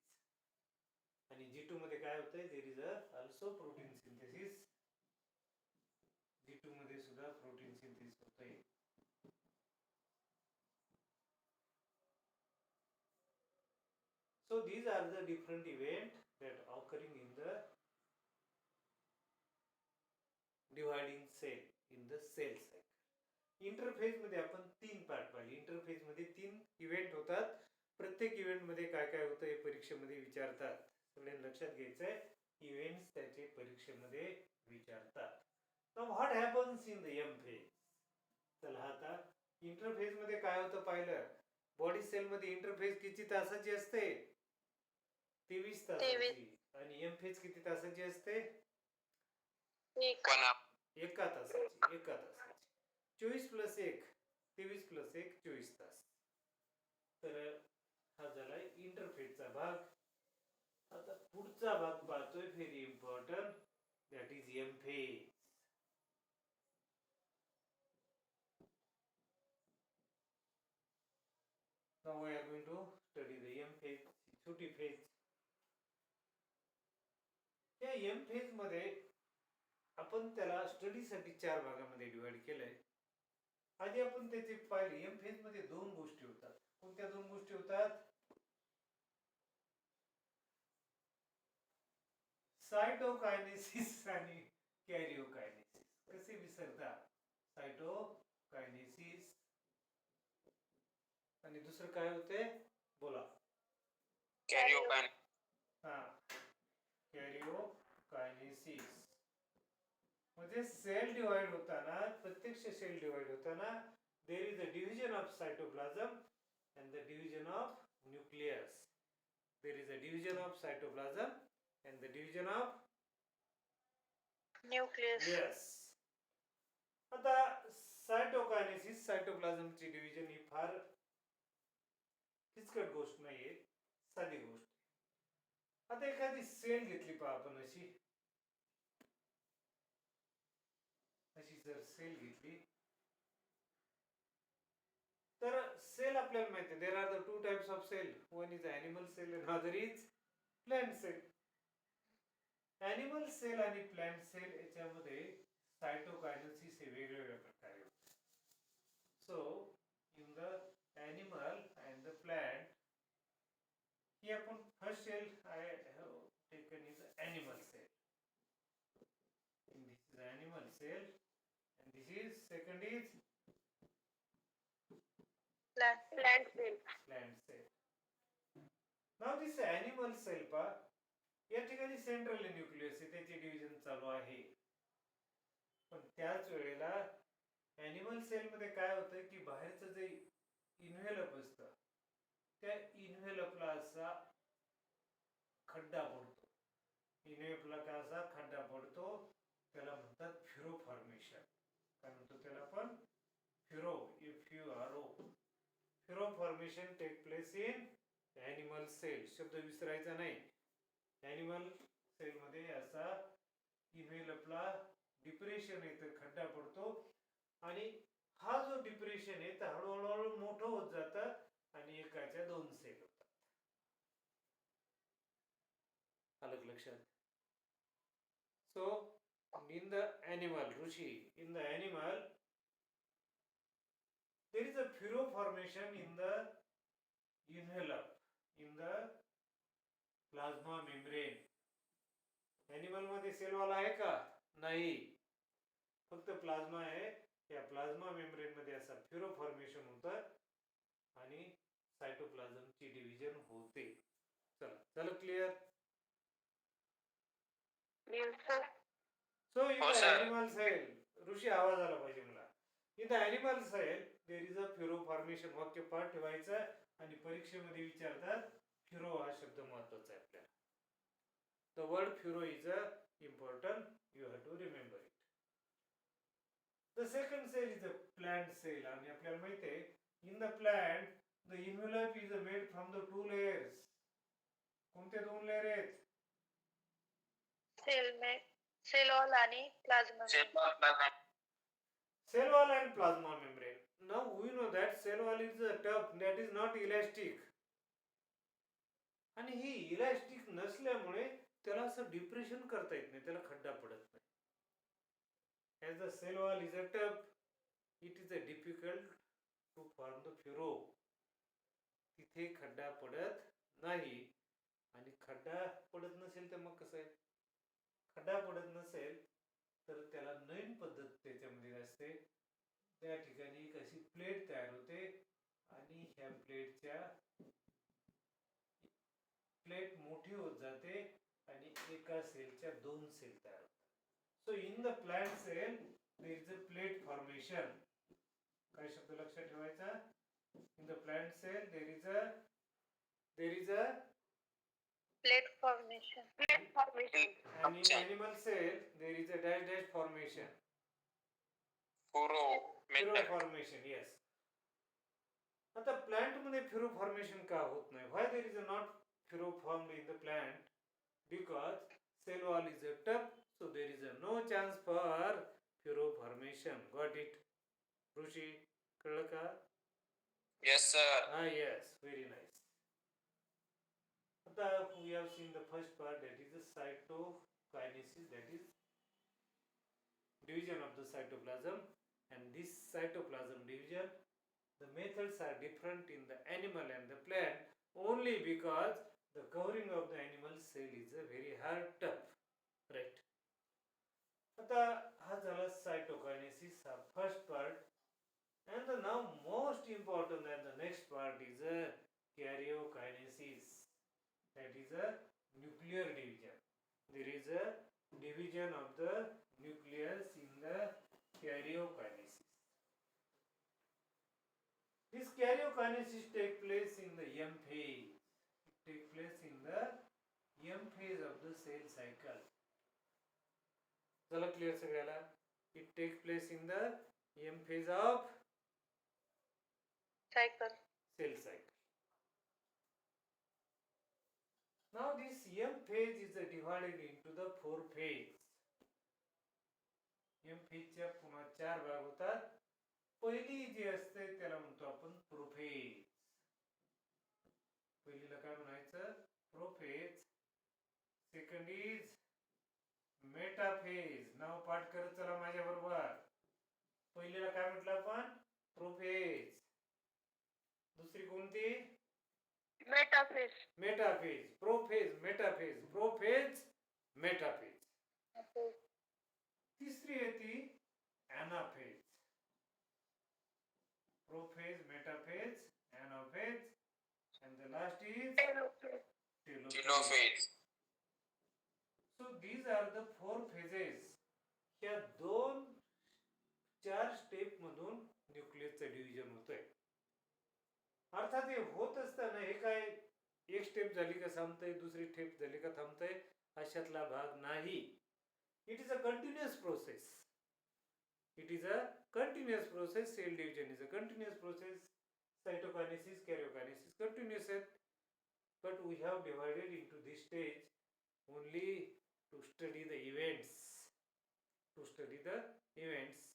आणि G2 मध्ये काय होतंय? There is also protein synthesis. G2 मध्ये सुद्धा प्रोटीन सिंथेसिस होतंय. So these are the different events that occurring in the dividing cell in the cell cycle. Interphase मध्ये आपण 3 part पाहिले. इंटरफेज मध्ये 3 इव्हेंट होतात. प्रत्येक इव्हेंट मध्ये काय काय होतं हे परीक्षेमध्ये विचारतात. सगळ्यांनी लक्षात घ्यायचंय, इव्हेंट्स त्याचे परीक्षेमध्ये विचारतात. Now what happens in the M phase? चला, आता इंटरफेज मध्ये काय होतं पाहिलं. बॉडी सेल मध्ये इंटरफेज किती तासाची असते? 23 तासाची. आणि एम फेज किती तासाची असते? 1 एका तासाची. 24 प्लस 1 23 प्लस 1 24 तास. तर हा झाला इंटरफेसचा भाग. आता पुढचा भाग पाहतोय very important, that is M phase. Now we are going to study the M phase, छोटी फेज. त्या एम फेज मध्ये आपण त्याला स्टडीसाठी 4 भागामध्ये डिवाइड केलंय. आधी आपण त्याचे पाहिले एम फेज मध्ये 2 गोष्टी होतात. कोणत्या 2 गोष्टी होतात? सायटोकायनेसिस आणि कॅरिओकायनेसिस. कसे विसरता? सायटोकायनेसिस आणि दुसरं काय होते? बोला. कॅरिओकायनेसिस. हा, कॅरिओकायनेसिस. म्हणजे सेल डिवाइड होताना, प्रत्यक्ष सेल डिवाइड होताना there is a division of cytoplasm and the division of nucleus. There is a division of cytoplasm and the division of Nucleus. yes. आता सायटोकायनेसिस, सायटोप्लाझमची डिव्हिजन ही फार किचकट गोष्ट नाहीये, साधी गोष्ट. आता एखादी सेल घेतली पहा आपण, अशी जर सेल घेतली तर सेल आपल्याला माहिती आहे, there are the 2 types of cell. One is animal cell and other is plant cell. Animal cell आणि प्लांट सेल याच्यामध्ये सायटोकायनेसिस हे वेगवेगळ्या प्रकारे होते. So in the animal and the plant, ही आपण first cell I have taken is animal cell. This is animal cell and this is second is Plant cell. plant cell. Now this animal cell पहा, या ठिकाणी central nucleus आहे, त्याचे division चालू आहे. पण त्याच वेळेला ॲनिमल सेल मध्ये काय होतं की बाहेरचं जे इन्व्हेलप असतं, त्या इन्व्हेलपला असा खड्डा पडतो. इन्व्हेलपला काय असा खड्डा पडतो, त्याला म्हणतात फ्युरो फॉर्मेशन. काय म्हणतो त्याला आपण? Furrow, FURO. Furrow formation take place in animal cell. शब्द विसरायचा नाही. ॲनिमल सेल मध्ये असा इन्व्हेलपला डिप्रेशन येतं, खड्डा पडतो आणि हा जो डिप्रेशन आहे तर हळूहळू मोठं होत जातं आणि एकाच्या 2 सेल होतात. अलग लक्षात. So in the animal, Rushi, in the animal there is a furrow formation in the envelope, in the plasma membrane. Animal मध्ये सेल वॉल आहे का? नाही, फक्त प्लाझ्मा आहे. या प्लाझ्मा मेम्ब्रेन मध्ये असा फ्युरो फॉर्मेशन होतं आणि सायटोप्लाझमची डिव्हिजन होते. चला, झालं clear? Yes, sir. So in हो the सर. animal cell, ऋषी आवाज आला पाहिजे मला. In the animal cell there is a furrow formation. वाक्य पाठ ठेवायचं आणि परीक्षेमध्ये विचारतात फ्युरो हा शब्द महत्त्वाचा आहे आपल्याला. The word furrow is important. You have to remember it. The second cell is a plant cell आणि आपल्याला माहिती आहे in the plant the envelope is made from the 2 layers. कोणते 2 लेयर आहेत? Cell wall आणि plasma. Cell wall and plasma membrane. Now we know that cell wall is a tough, that is not elastic. आणि ही elastic नसल्यामुळे त्याला असं depression करता येत नाही, त्याला खड्डा पडत नाही. As the cell wall is a tough, it is a difficult to form the furrow. तिथे खड्डा पडत नाही. आणि खड्डा पडत नसेल तर मग कसं आहे? खड्डा पडत नसेल तर त्याला नवीन पद्धत त्याच्यामध्ये असते. त्या ठिकाणी एक अशी प्लेट तयार होते आणि ह्या प्लेट मोठी होत जाते आणि एका सेलच्या 2 सेल तयार होतात. So in the plant cell there is a plate formation. काय शब्द लक्षात ठेवायचा? In the plant cell there is a Plate formation. and in animal cell there is a dash formation. Puro furrow method. Formation. Yes. आता plant मध्ये furrow formation का होत नाही? Why there is a not furrow formed in the plant? Because cell wall is a tough, so there is a no chance for furrow फॉर्मेशन. Got it Rishi? कळलं का? Yes, sir. Yes, very nice. आता we have seen the first part, that is the cytokinesis, that is division of the cytoplasm. And this cytoplasm division, the methods are different in the animal and the plant only because the covering of the animal cell is a very hard tough. Right. आता हा झाला cytokinesis, हा first part. And the now most important and the next part is a karyokinesis. That is a nuclear division. There is a division of the nucleus in the karyokinesis. This karyokinesis take place in the M phase. It take place in the M phase of the cell cycle. चला clear सगळ्याला? It take place in the M phase of cycle. cell cycle. Now this M phase is divided into the 4 phase. M phase च्या पुन्हा 4 भाग होतात. पहिली जी असते त्याला म्हणतो आपण प्रोफेज. पहिलीला काय म्हणायचं? प्रोफेज. Second is metaphase. नाव पाठ करत चला माझ्या बरोबर. पहिलीला काय म्हटलं आपण? प्रोफेज. दुसरी कोणती? Metaphase. Metaphase. Prophase, metaphase, prophase, metaphase. तिसरी आहे ती anaphase. Prophase, metaphase, anaphase, and the last is Telophase. Telophase. So these are the 4 phases. ह्या 4 स्टेप मधून न्यूक्लियसचं डिव्हिजन होतंय. अर्थात हे होत असताना हे काय एक स्टेप झाली का थांबतंय, दुसरी स्टेप झाली का थांबतंय, अशातला भाग नाही. It is a continuous process. It is a continuous process. Cell division is a continuous process. Cytokinesis, karyokinesis, continuous. But we have divided into this stage only to study the events. To study the events.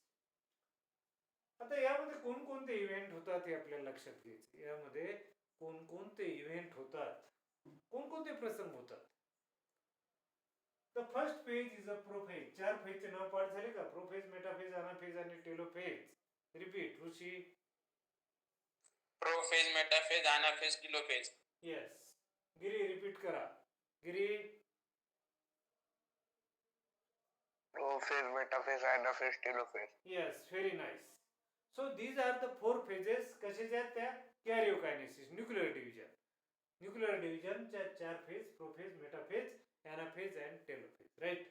आता यामध्ये कोणकोणते event होतात हे आपल्याला लक्षात घ्यायचे. यामध्ये कोणकोणते इव्हेंट होतात, कोणकोणते प्रसंग होतात. The first phase is a prophase. 4 फेजचे नाव पाठ झाले का? प्रोफेज, मेटाफेज, एनाफेज आणि telophase. Repeat Rishi. Prophase, metaphase, anaphase, telophase. Yes. Giri repeat करा. Giri. Prophase, metaphase, anaphase, telophase. Yes, very nice. So these are the 4 phases. कशाच्या आहेत त्या? कॅरियोकायनेसिस, न्यूक्लियर डिव्हिजन. न्यूक्लियर डिव्हिजनच्या 4 phase, prophase, metaphase, anaphase and telophase. Right.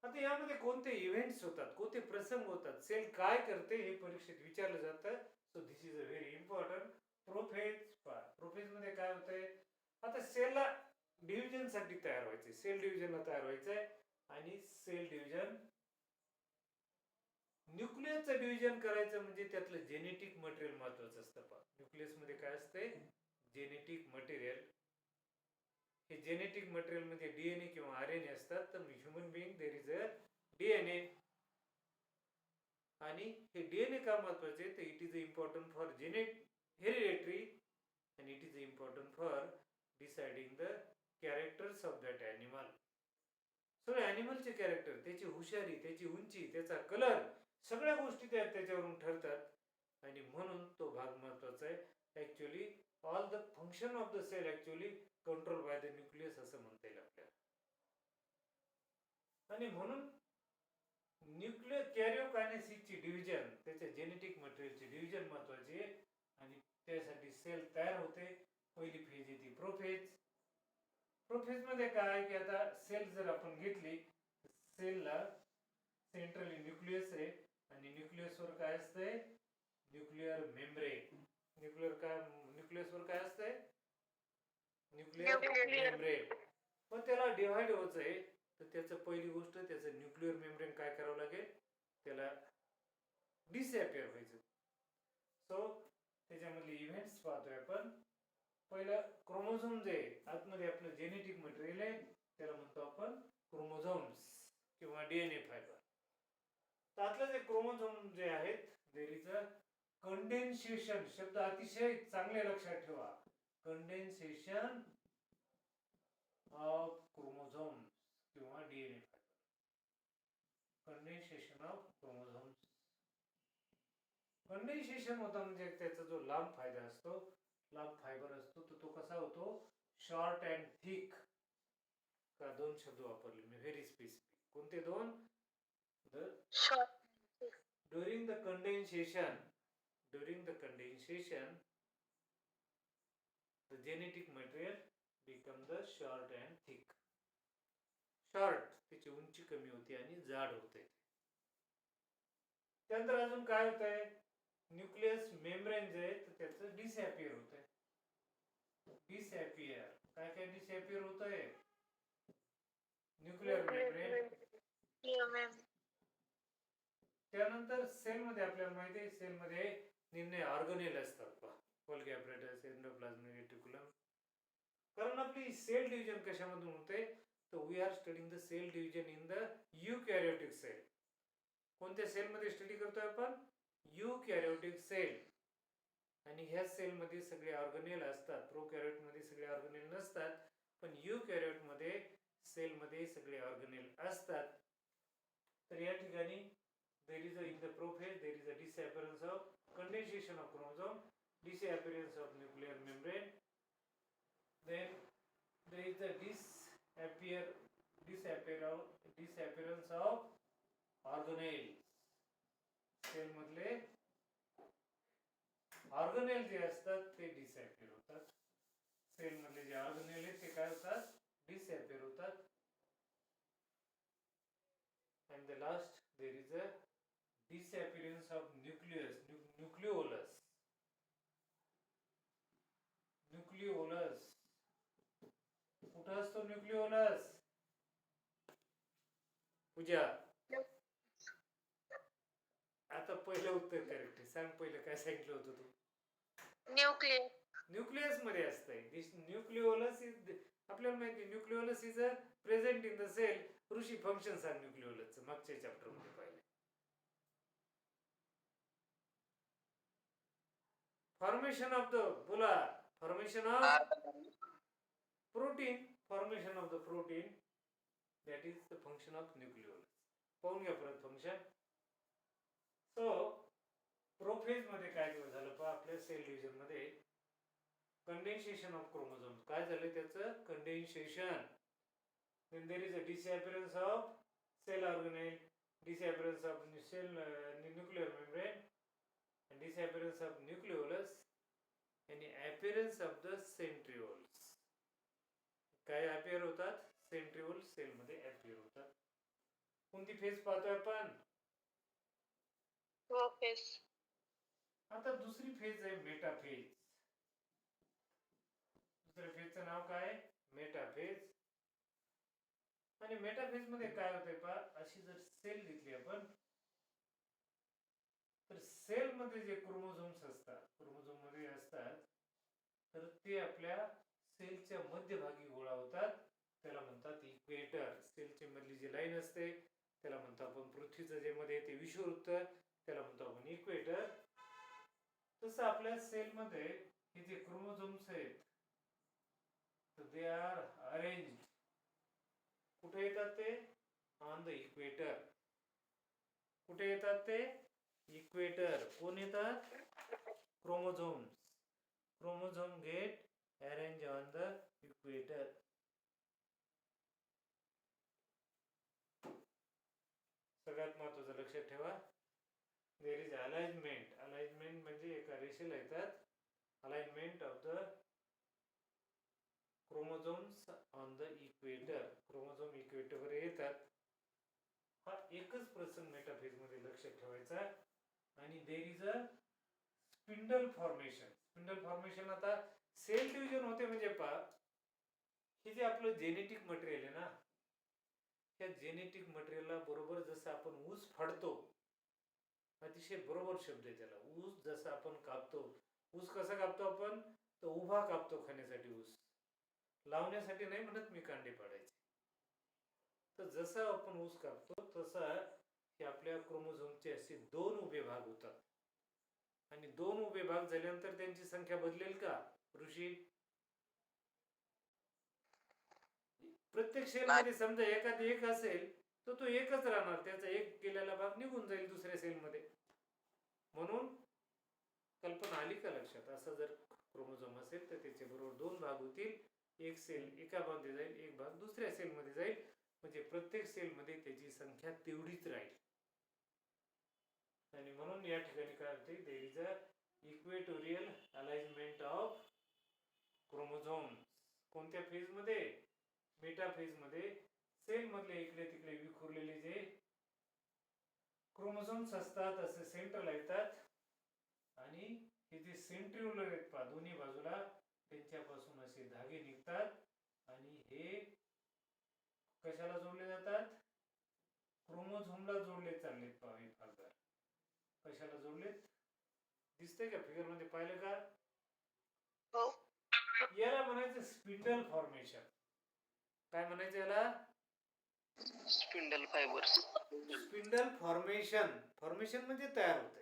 आता यामध्ये कोणते events होतात, कोणते प्रसंग होतात, सेल काय करते हे परीक्षेत विचारलं जातं. So this is a very important. Prophase मध्ये काय होतंय? आता सेलला डिव्हिजन साठी तयार व्हायचे, सेल डिव्हिजनला तयार व्हायचंय. आणि सेल डिव्हिजन, न्यूक्लियसचं डिव्हिजन करायचं म्हणजे त्यातलं जेनेटिक मटेरियल महत्वाचं असतं. न्यूक्लियस मध्ये काय असते? Genetic material. हे जेनेटिक मटेरियल मध्ये डीएनए किंवा आरएनए असतात. तर human being there is a DNA. आणि हे डीएनए का महत्वाचे? तर it is important for hereditary and it is important for deciding the characters of that animal. So ॲनिमलचे कॅरेक्टर, त्याची हुशारी, त्याची उंची, त्याचा कलर, सगळ्या गोष्टी त्याच्यावरून ठरतात. आणि म्हणून तो भाग महत्वाचा आहे. Actually all the function of the cell actually control by the nucleus असं म्हणता येईल आपल्याला. आणि म्हणून न्यूक्लियर कॅरियोकायनेसिसची डिव्हिजन, त्याच्या जेनेटिक मटेरियलची डिव्हिजन महत्वाची आहे. आणि त्यासाठी सेल तयार होते. पहिली फेज येते प्रोफेज. प्रोफेज मध्ये काय की आता सेल जर आपण घेतली, सेलला सेंट्रली न्यूक्लियस आहे आणि न्यूक्लियस वर काय असतंय? Nuclear membrane. न्यूक्लियस वर काय असतंय? Nuclear membrane. पण त्याला डिव्हाइड व्हायचंय तर त्याचं पहिली गोष्ट त्याचं न्यूक्लियर मेम्ब्रेन काय करावं लागेल? त्याला डिसअपिअर व्हायचं. सो त्याच्यामधले इव्हेंट्स पाहतोय आपण. पहिलं क्रोमोझोम जे आतमध्ये आपलं जेनेटिक मटेरियल आहे त्याला म्हणतो आपण क्रोमोझोम्स किंवा डीएनए फायबर. तर आतलं जे क्रोमोझोम जे आहेत देर इज अ कंडेन्सेशन. शब्द अतिशय चांगले लक्षात ठेवा. कंडेन्सेशन ऑफ क्रोमोझोम्स किंवा DNA fibre. Condensation of chromosomes. Condensation होता म्हणजे त्याचा जो लांब फायदा असतो, लांब फायबर असतो, तो कसा होतो? Short and thick. का दोन शब्द वापरले मी व्हेरी स्पेसिफिक. कोणते दोन? During the condensation, the genetic material become the short and thick. Short त्याची उंची कमी होते आणि जाड होते. त्यानंतर अजून काय होत आहे? न्यूक्लियस मेम्ब्रेन जे आहे त्याचं डिसअपिअर होत आहे. डिसअपिअर काय काय डिसअपिअर होत आहे? Nuclear membrane. त्यानंतर सेलमध्ये आपल्याला माहिती आहे सेलमध्ये निम्न ऑर्गनेल असतात. Golgi apparatus, endoplasmic reticulum. कारण आपली सेल डिव्हिजन कशामधून होते? तर we are studying the cell division in the eukaryotic cell. कोणत्या सेलमध्ये स्टडी करतोय आपण? Eukaryotic cell. आणि ह्या सेलमध्ये सगळे ऑर्गनेल असतात. प्रोकॅरियोटमध्ये सगळे ऑर्गनेल नसतात, पण यूकॅरियोटमध्ये सेलमध्ये सगळे ऑर्गनेल असतात. तर या ठिकाणी there is in the prophase there is a disappearance of condensation of chromosome, disappearance of nuclear membrane, then there is the disappearance of organelles. Cell मधले ऑर्गनेल जे असतात ते डिसअपिअर होतात. सेल मधले जे ऑर्गनेल आहेत ते काय होतात? डिसअपिअर होतात. and the last there is a disappearance of nucleolus. कुठं असतो न्यूक्लिओलस? पूजा आता पहिलं उत्तर करेक्ट आहे. सांग पहिलं काय सांगितलं होतं तू? न्यूक्लियस मध्ये असतंय. दिस न्यूक्लिओलस इज आपल्याला माहिती nucleolus is a present in the cell. Rishi function सांग न्यूक्लिओलसचं मागच्या चॅप्टर मध्ये पाहिलं. फॉर्मेशन ऑफ द बोला formation of protein. Formation of the protein that is the function of nucleolus. पाहून घ्या परत फंक्शन. सो प्रोफेज मध्ये काय झालं पहा आपल्या सेल डिव्हिजन मध्ये? Condensation of chromosome. काय झालं त्याचं? Condensation. then there is a disappearance of cell organelle, disappearance of cell nuclear membrane, and disappearance of nucleolus, and appearance of the centrioles. काय अपिअर होतात? सेंट्रिओल सेल मध्ये appear होतात. कोणती phase पाहतोय आपण? प्रोफेज. आता दुसरी फेज आहे मेटाफेज. दुसऱ्या फेजचं नाव काय? मेटाफेज. आणि मेटाफेज मध्ये काय होतंय पहा? अशी जर सेल घेतली आपण तर सेल मध्ये जे क्रोमोझोम्स असतात, क्रोमोझोम मध्ये असतात, तर ते आपल्या सेलच्या मध्यभागी गोळा होतात. त्याला म्हणतात इक्वेटर. सेलच्या मधली जी लाईन असते त्याला म्हणतो आपण पृथ्वीचं जे मध्ये ते विषुववृत्त, त्याला म्हणतो आपण इक्वेटर. तसं आपल्या सेल मध्ये हे जे क्रोमोझोम्स आहेत दे आर अरेंज्ड. कुठे येतात ते? On the equator. कुठे येतात ते? इक्वेटर. कोण येतात? Chromosomes. Chromosome get arrange on the equator. सगळ्यात महत्वाचं लक्षात ठेवा. There is alignment. अलाइनमेंट म्हणजे एका रेषेला येतात. Alignment of the chromosomes on the equator. Chromosome इक्वेटरवर येतात. हा एकच प्रसंग मेटाफेज मध्ये लक्षात ठेवायचा. आणि there is a spindle formation. Spindle formation आता सेल डिव्हिजन होते म्हणजे पहा हे जे आपलं जेनेटिक मटेरियल आहे ना, त्या जेनेटिक मटेरियलला बरोबर जसं आपण ऊस फाडतो अतिशय बरोबर शब्द आहे त्याला. ऊस जसा आपण कापतो, ऊस कसा कापतो आपण? तर उभा कापतो खाण्यासाठी ऊस, लावण्यासाठी नाही म्हणत मी कांडे पाडायचे. तर जसं आपण ऊस कापतो तसा हे आपल्या क्रोमोझोमचे असे 2 उभे भाग होतात. आणि 2 उभे भाग झाल्यानंतर त्यांची संख्या बदलेल का ऋषी? प्रत्येक सेलमध्ये समजा एखादी एक असेल तर तो एकच राहणार, त्याचा एक केलेला भाग निघून जाईल दुसऱ्या सेलमध्ये. म्हणून कल्पना आली का लक्षात? असं जर क्रोमोझोम असेल तर त्याच्या बरोबर 2 भाग होतील, एक सेल एका मध्ये जाईल, एक भाग दुसऱ्या सेलमध्ये जाईल, म्हणजे प्रत्येक सेलमध्ये त्याची संख्या तेवढीच राहील. आणि म्हणून या ठिकाणी काय होते, there is a equatorial alignment of chromosome. कोणत्या फेज मध्ये? मेटाफेज मध्ये. सेल मधले इकडे तिकडे विखुरलेले जे क्रोमोझोम्स असतात असे सेंटरला येतात, आणि हे जे सेंट्रिओलर आहेत पहा दोन्ही बाजूला, त्यांच्यापासून असे धागे निघतात आणि हे कशाला जोडले जातात? क्रोमोझोमला जोडले चाललेत पहा हे भाग. कशाला जोडलेत दिसतंय का? फिगर मध्ये पाहिलं का? हो. याला म्हणायचं स्पिंडल फॉर्मेशन. काय म्हणायचं याला? Spindle fibres. Spindle formation. Formation म्हणजे तयार होते.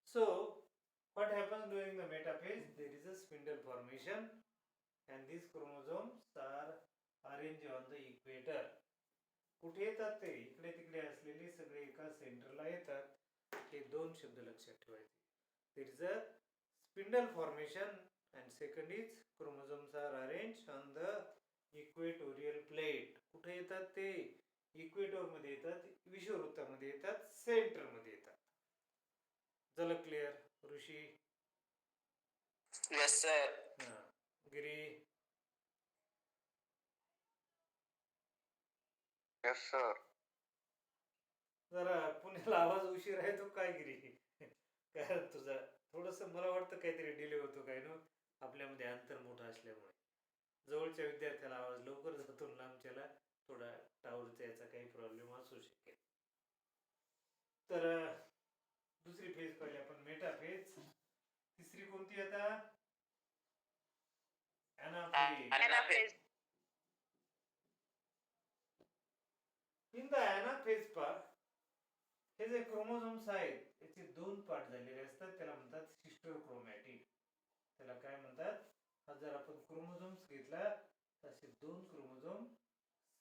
So what happens during the metaphase? There is a spindle formation and these chromosomes are arranged on the equator. कुठे येतात ते? इकडे तिकडे असलेले सगळे एका सेंटरला येतात. हे 2 शब्द लक्षात ठेवायचे. There is a spindle formation and second is chromosomes are arranged on the equatorial plate. कुठे येतात ते? इक्वेटर मध्ये येतात, विषुववृत्तामध्ये येतात, सेंटर मध्ये येतात. झालं क्लिअर ऋषी? Yes, sir. गिरी? Yes, sir. जरा पुण्याला आवाज उशीर आहे तो काय गिरी? काय तुझा थोडस मला वाटतं काहीतरी डिले होतो काय ना, आपल्यामध्ये अंतर मोठं असल्यामुळे. जवळच्या विद्यार्थ्याला आवाज लवकर जातो, लांबच्याला थोडा टावरचा याचा काही प्रॉब्लेम असू शकेल. तर दुसरी फेज पाहिली आपण मेटाफेज. तिसरी कोणती आता? Anaphase. In the anaphase part हे जे क्रोमोझोम्स आहेत त्याचे 2 पार्ट झालेले असतात, त्याला म्हणतात सिस्टर क्रोमॅटिड. त्याला काय म्हणतात? हा जर आपण क्रोमोझोम्स घेतला तसे 2 क्रोमोझोम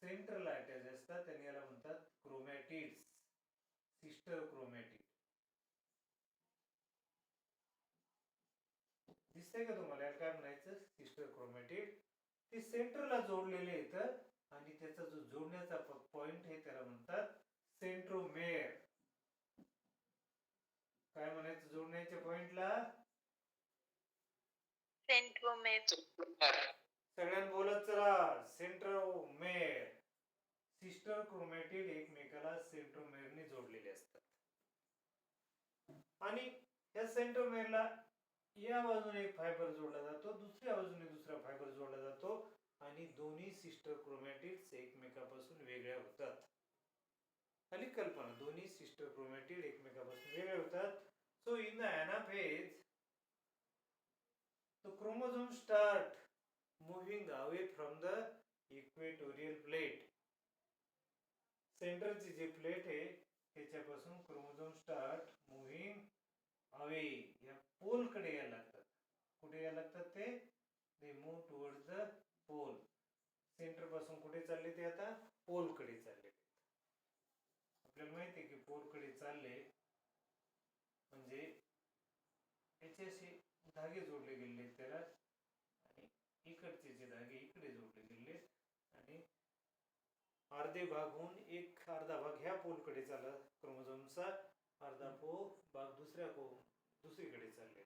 सेंटरला अटॅच असतात आणि याला म्हणतात क्रोमॅटिड्स, सिस्टर क्रोमॅटिड. दिसतंय का तुम्हाला काय म्हणायचं? Sister chromatid. ते सेंटरला जोडलेले येतात आणि त्याचा जो जोडण्याचा पॉइंट आहे त्याला म्हणतात सेंट्रोमेर. काय म्हणायचं जोडण्याच्या पॉइंटला? सेंट्रोमेर. सगळ्यांनी बोलत चला, सेंट्रोमेर. सिस्टर क्रोमॅटिड एकमेकाला सेंट्रोमेरने जोडलेले असतात आणि या सेंट्रोमेरला या बाजूने एक फायबर जोडला जातो, दुसऱ्या बाजूने दुसरा फायबर जोडला जातो आणि दोन्ही सिस्टर क्रोमॅटिड्स एकमेकापासून वेगळ्या होतात. आली कल्पना? दोन्ही सिस्टर क्रोमॅटिड एकमेकापासून वेगळे होतात. So in the anaphase the chromosomes start moving away from the equatorial plate. सेंटरची जी प्लेट आहे त्याच्यापासून क्रोमोझोम स्टार्ट मुव्हिंग अवे, या पोल कडे यायला लागतात. कुठे यायला लागतात ते? They move towards the pole. Centre पासून कुठे चालले ते? आता पोल कडे चालले. आपल्याला माहिती आहे की पोल कडे चालले म्हणजे याच्याशी धागे जोडले गेले त्याला, आणि इकडचे जे धागे इकडे जोडले गेले आणि अर्धे भाग होऊन एक अर्धा भाग ह्या पोलकडे चालला क्रोमोझोमचा, अर्धा भाग दुसरीकडे चालले.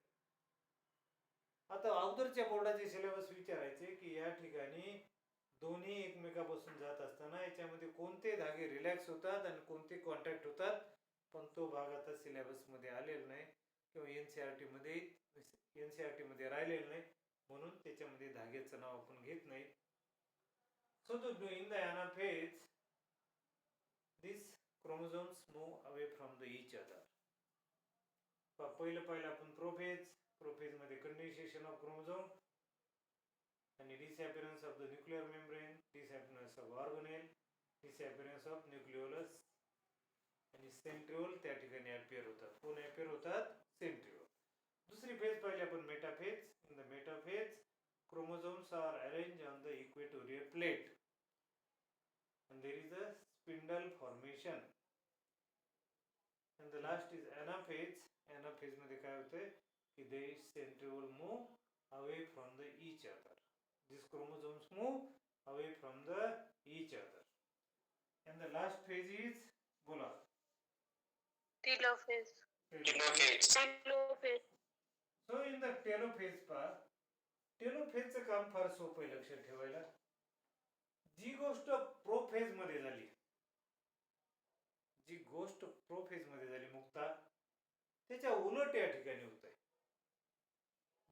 आता अगोदरच्या बोर्डाचे सिलेबस विचारायचे की या ठिकाणी दोन्ही एकमेकापासून जात असताना याच्यामध्ये कोणते धागे रिलॅक्स होतात आणि कोणते कॉन्टॅक्ट होतात, पण तो भाग आता सिलेबस मध्ये आलेला नाही किंवा एनसीईआरटी मध्ये राहिलेलं नाही, म्हणून त्याच्यामध्ये धाग्याचं नाव आपण घेत नाही. So in the anaphase this chromosomes move away from the each other. पहिलं आपण प्रोफेज मध्ये कंडेन्सेशन ऑफ क्रोमोझोम आणि disappearance of the nuclear membrane, disappearance of organelle, disappearance of nucleolus आणि सेंट्रिओल त्या ठिकाणी अपीअर होतात. कोण अपीअर होतात? सेंट्रिओल. दुसरी फेज पाहिली आपण metaphase. In the metaphase chromosomes are arranged on the equatorial plate and there is a spindle formation. And the last is anaphase. Anaphase मध्ये काय होते की they centriole move away from the each other. These chromosomes move away from the each other. And the last phase is bola. Telophase. Telophase. Telophase. So in the telophase part, telophase चं काम फार सोपं आहे लक्षात ठेवायला. जी गोष्ट prophase मध्ये झाली, मुक्ता, त्याच्या उलट या ठिकाणी होत आहे.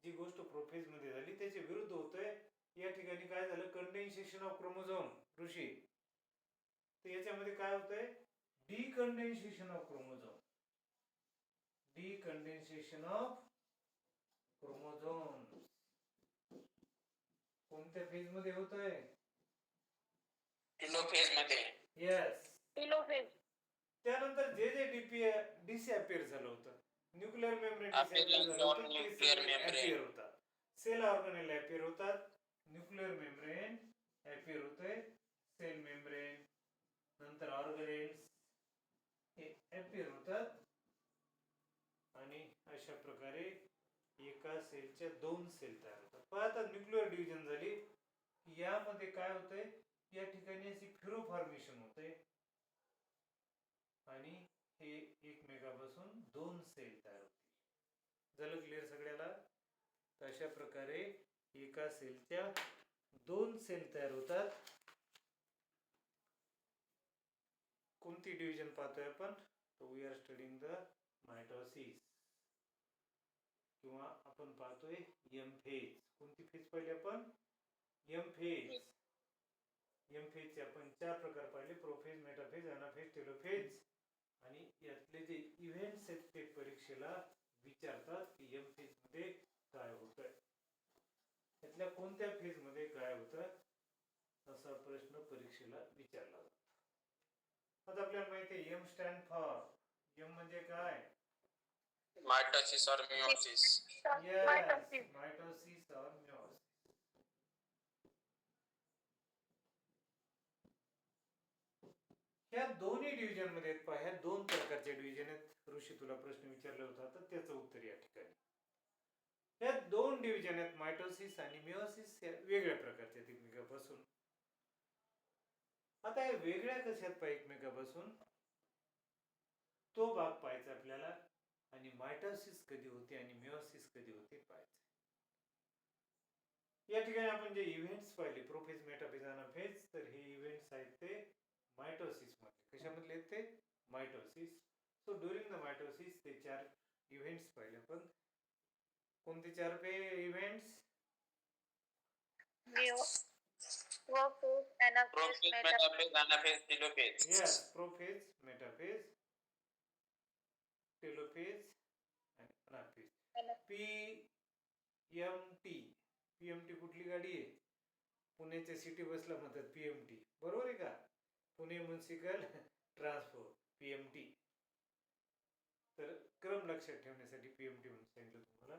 जी गोष्ट प्रोफेज मध्ये झाली त्याच्या विरुद्ध होतंय. या ठिकाणी काय झालं? कंडेन्सेशन ऑफ क्रोमोझोम ऋषी. तर याच्यामध्ये काय होतंय? डिकंडेन्सेशन ऑफ क्रोमोझोम. डिकंडेन्सेशन ऑफ क्रोमोझोम कोणत्या फेज मध्ये होतंय? टेलोफेज मध्ये. यस. Telophase. त्यानंतर जे डिसअपिअर झालं होतं, nuclear membrane Appearance on nuclear membrane. होतात, सेल ऑर्गनेल अपीअर होतात, न्यूक्लिअर मेम्ब्रेन अपीअर होते, सेल मेम्ब्रेन नंतर ऑर्गनेल्स हे अपीअर होतात आणि अशा प्रकारे एका सेलच्या 2 सेल तयार होतात. पण आता न्यूक्लिअर डिव्हिजन झाली, यामध्ये काय होतंय? या ठिकाणी अशी फिरो फॉर्मेशन होते आणि हे एकमेकापासून 2 सेल तयार होतील. झालं क्लिअर सगळ्याला? अशा प्रकारे एका सेलच्या 2 सेल तयार होतात. कोणती डिव्हिजन पाहतोय आपण? We are studying the mitosis किंवा आपण पाहतोय एम फेज. कोणती फेज पाहिली आपण? M phase. एम फेजचे आपण 4 प्रकार पाहिले: प्रोफेज, मेटाफेज, अनाफेज, टेलोफेज. आणि यातले जे इव्हेंट्स आहेत ते परीक्षेला विचारतात की एम फेज मध्ये काय होतंय, त्यातल्या कोणत्या फेज मध्ये काय होतं, असा प्रश्न परीक्षेला विचारला जातो. आता आपल्याला माहिती आहे एम स्टँड फॉर. एम म्हणजे काय? Mitosis or meiosis. Yes, Mitosis. Mitosis और मेयोसिस. ह्या दोन्ही डिव्हिजन मध्ये पहा, ह्या 2 प्रकारच्या डिव्हिजन आहेत. ऋषी तुला प्रश्न विचारला होता तर त्याचं उत्तर या ठिकाणी. ह्या 2 डिव्हिजन आहेत, मायटोसिस आणि मेयोसिस, या वेगळ्या प्रकारच्या आहेत एकमेकापासून. आता हे वेगळ्या कशात पाहिजे एकमेकापासून, तो भाग पाहायचा आपल्याला. आणि मायटोसिस कधी होते आणि मेयोसिस कधी होते पाहायचं. या ठिकाणी आपण जे इव्हेंट्स पाहिले, प्रोफेज, मेटाफेज, अनाफेज, तर हे इव्हेंट्स आहेत ते मायटोसिस मध्ये. कशामधले आहेत ते? Mitosis. So during the mitosis ते 4 इव्हेंट्स पाहिले आपण. कोणते 4 events? Prophase, anaphase, Prophase, metaphase. metaphase, anaphase, telophase. Yes, prophase, metaphase, telophase आणि अनाफेज. पीएमटी कुठली गाडी आहे? पुण्याच्या सिटी बसला म्हणतात पीएमटी, बरोबर आहे का? Pune municipal transport, PMT. तर क्रम लक्षात ठेवण्यासाठी पीएमटी म्हणून सांगितलं तुम्हाला.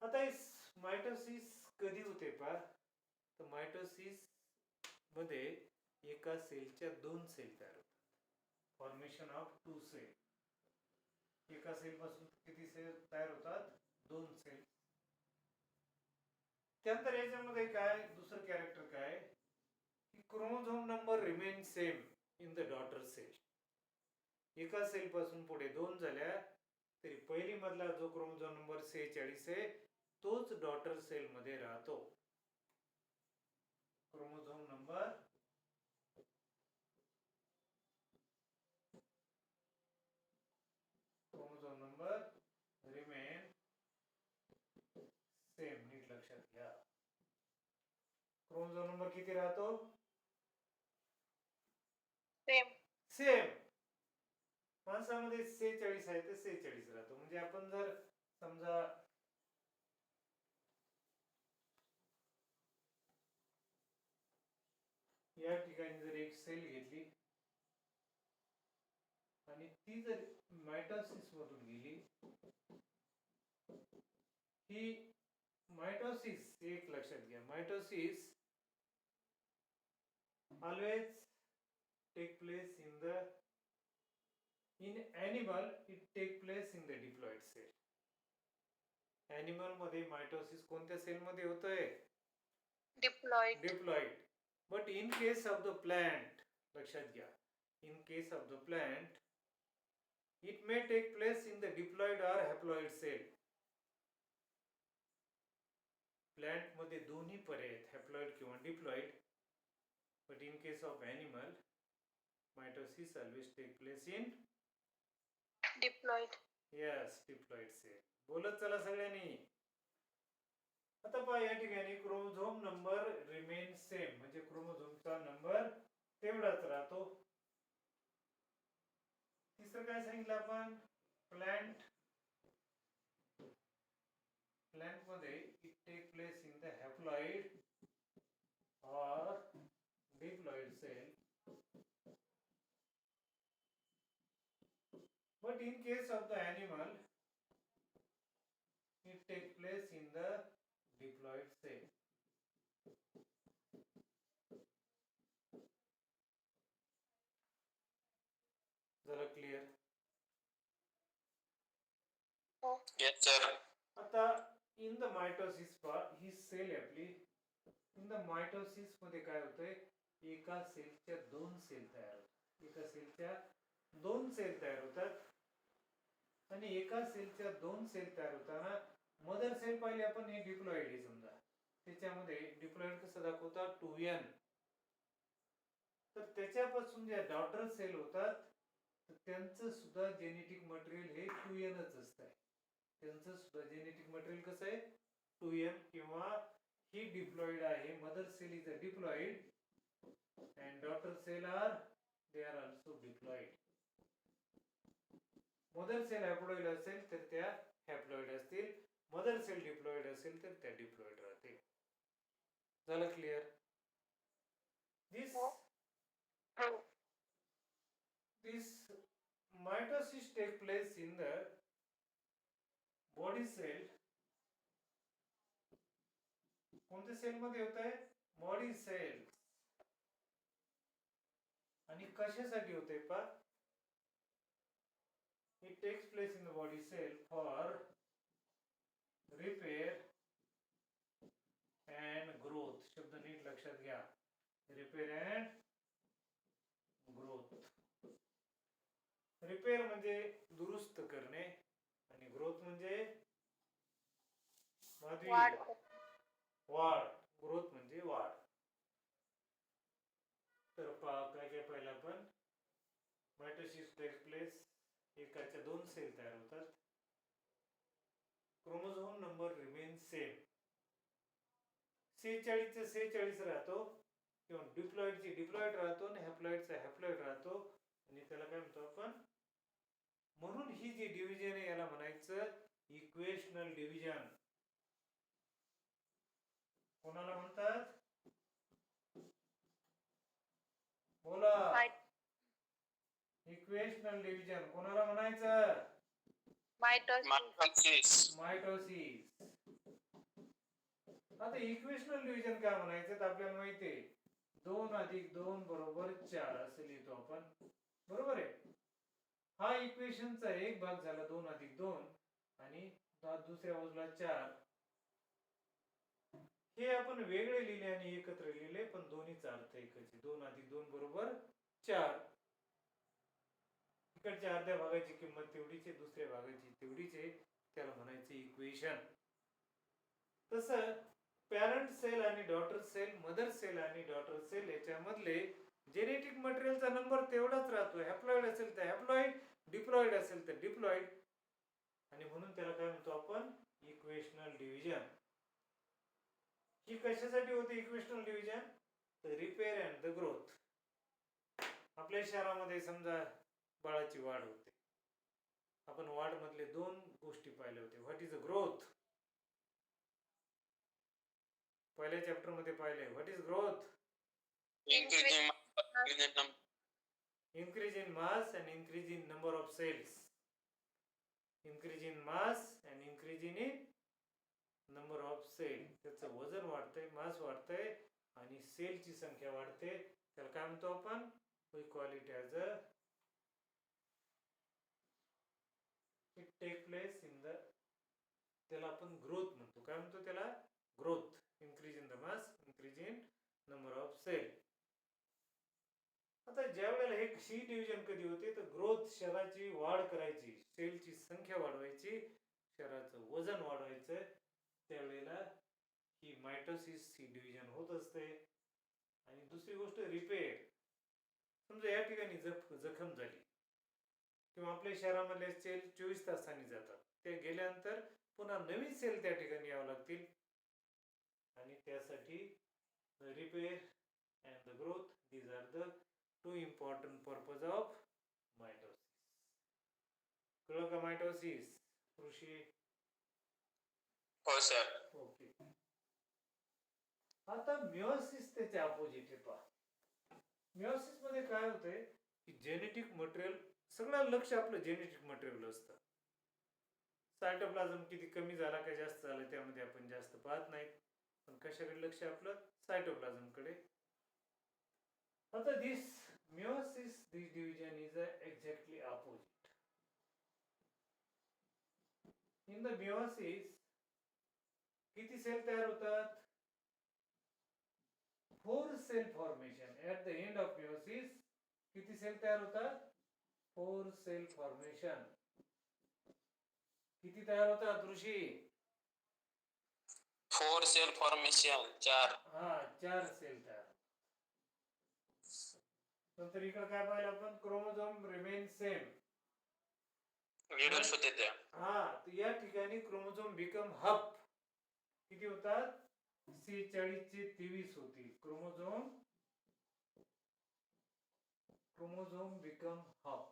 आता मायटोसिस कधी होते पहा, तर मायटोसिस मध्ये एका सेलच्या 2 सेल तयार होतात. Formation of 2 cell. एका सेल पासून किती सेल तयार होतात? 2 सेल. त्यानंतर याच्यामध्ये काय दुसरं कॅरेक्टर काय की chromosome number remain same in the daughter cell. एका सेल पासून पुढे 2 झाल्या तरी पहिली मधला जो क्रोमोझोम नंबर 46 आहे तोच डॉटर सेल मध्ये राहतो. Chromosome number remain same. नीट लक्षात घ्या. क्रोमोझोम नंबर किती राहतो? Same. सेम माणसामध्ये 46 आहे तर 46 राहतो. म्हणजे आपण जर समजा या ठिकाणी जर एक सेल घेतली आणि ती जर मायटोसिस मधून गेली, ही मायटोसिस एक लक्षात घ्या, mitosis always take place in animal, it take place in the diploid cell. Animal मध्ये मायटोसिस कोणत्या सेल मध्ये होतंय? Diploid. Diploid. But in case of the plant, लक्षात घ्या, in case of the plant it may take place in the diploid or haploid cell. Plant मध्ये दोन्ही पर्याय आहेत, हॅप्लॉइड किंवा diploid. But in case of animal, mitosis always take place in Diploid. yes, diploid cell. बोलत चला सगळ्यांनी. आता पहा या ठिकाणी क्रोमोझोम नंबर रिमेन सेम, म्हणजे क्रोमोझोमचा नंबर तेवढाच राहतो. तिसरं काय सांगितलं आपण? प्लांट मध्ये it take place in the haploid or diploid cell. But in case of the animal, it takes place in the diploid cell. जरा क्लिअर? Yes, sir. आता इन द मायटोसिस पार्ट ही सेल आपली, इन द मायटोसिस मध्ये काय होतंय, एका सेलच्या दोन सेल तयार होतात. एका सेलच्या दोन सेल तयार होतात आणि एका सेलच्या दोन सेल तयार होताना मदर सेल पाहिली आपण, हे डिप्लॉइड आहे समजा, त्याच्यामध्ये डिप्लॉइड कसं दाखवतात 2n. तर त्याच्यापासून ज्या डॉटर सेल होतात तर त्यांचं सुद्धा जेनेटिक मटेरियल हे 2nच असतं. त्यांचं सुद्धा जेनेटिक मटेरियल कसं आहे 2n, किंवा ही डिप्लॉइड आहे, mother cell is a diploid and daughter cell they are also diploid. Mother cell haploid असेल तर त्या हॅप्लॉइड असतील, मदर सेल डिप्लॉइड असेल तर त्या डिप्लॉइड राहतील. झालं clear? This mitosis take place in the body cell. कोणत्या सेल मध्ये होत आहे? Body cell. आणि कशासाठी होते पा? It takes place in the body cell for repair and growth. शब्द नीट लक्षात घ्या, repair and growth. रिपेअर म्हणजे दुरुस्त करणे आणि ग्रोथ म्हणजे वाढ. वाढ. ग्रोथ म्हणजे वाढ. तर काय काय पाहिलं आपण? मायटोसिस टेक्स प्लेस, एकाच्या दोन सेल तयार होतात, क्रोमोझोम नंबर रिमेन सेम, 46 चे 46 राहतो, किंवा डिप्लॉइडची डिप्लॉइड राहतो आणि हॅप्लॉइडचा हॅप्लॉइड राहतो. आणि त्याला काय म्हणतो आपण? म्हणून ही जी डिव्हिजन आहे याला म्हणायचं इक्वेशनल डिव्हिजन. कोणाला म्हणतात? बोला. इक्वेशनल डिव्हिजन कोणाला म्हणायचं? Mitosis. मायटोसिस. आता इक्वेशनल डिव्हिजन काय म्हणायचं तर आपल्याला माहिती आहे 2 अधिक 2 बरोबर 4 असं लिहितो आपण, बरोबर आहे. हा इक्वेशनचा एक भाग झाला 2 अधिक 2 आणि दुसऱ्या बाजूला 4. हे आपण वेगळे लिहिले आणि एकत्र लिहिले, पण दोन्हीचा अर्थ एकच आहे. 2 अधिक 2 बरोबर 4. इकडच्या अर्ध्या भागाची किंमत तेवढीच आहे, दुसऱ्या भागाची तेवढीच आहे, त्याला म्हणायचं इक्वेशन. तसं पॅरेंट सेल आणि डॉटर सेल, मदर सेल आणि डॉटर सेल याच्यामधले जेनेटिक मटेरियलचा नंबर तेवढाच राहतो. हॅप्लॉइड असेल तर हॅप्लॉइड, डिप्लॉइड असेल तर डिप्लॉइड, आणि म्हणून त्याला काय म्हणतो आपण? Equational division. ही कशासाठी होते equational division? Repair and the growth. आपल्या शहरामध्ये समजा बाळाची वाढ होते. आपण वाढ मधले दोन गोष्टी पाहिल्या होत्या. What is a growth? पहिल्या चॅप्टर मध्ये पाहिले. What is growth? Increasing number. Increase in mass and increase in number of cells. Increase in mass and increase in number of cell. त्याचं वजन वाढतंय, मास वाढतंय आणि सेलची संख्या वाढते. त्याला काय म्हणतो आपण? We call it as a it take place in the, त्याला आपण ग्रोथ म्हणतो. काय म्हणतो त्याला? Growth. Increase in the mass, increase in number of cell. आता ज्या वेळेला हे सी डिव्हिजन कधी होते तर ग्रोथ, शरीराची वाढ करायची, सेलची संख्या वाढवायची, शरीराचं वजन वाढवायचं, त्यावेळेला ही मायटोसिस सी डिव्हिजन होत असते. आणि दुसरी गोष्ट रिपेअर. समजा या ठिकाणी जखम झाली किंवा आपल्या शरीरामधले सेल 24 तासांनी जातात. ते गेल्यानंतर पुन्हा नवीन सेल त्या ठिकाणी यावं लागतील आणि त्यासाठी repair and the growth, these are the two important purpose of mitosis. कळलं का मायटोसिस? कृषी हो सर. ओके. आता मिओसिस त्याचे अपोजिट आहे. पहा, मिओसिस मध्ये काय होतंय की जेनेटिक मटेरियल, सगळं लक्ष आपलं जेनेटिक मटेरियल असतं. सायटोप्लाझम किती कमी झाला का जास्त झाला त्यामध्ये आपण जास्त पाहत नाहीत, पण कशाकडे लक्ष आपलं? सायटोप्लाझम कडे. आता दिस meiosis, this division is exactly opposite. In the meiosis किती सेल तयार होतात? 4 cell formation. At the end of meiosis किती सेल तयार होतात? 4 सेल फॉर्मेशन. किती तयार होतात ऋषी? 4 cell formation. 4. हा, 4 सेल तयार. नंतर इकडे काय पाहिलं आपण? Chromosome remain same. Needles होते त्या. हा, तर या ठिकाणी क्रोमोझोम बिकम हब. किती होतात? 46 चे 23 होतील. Chromosome become hub.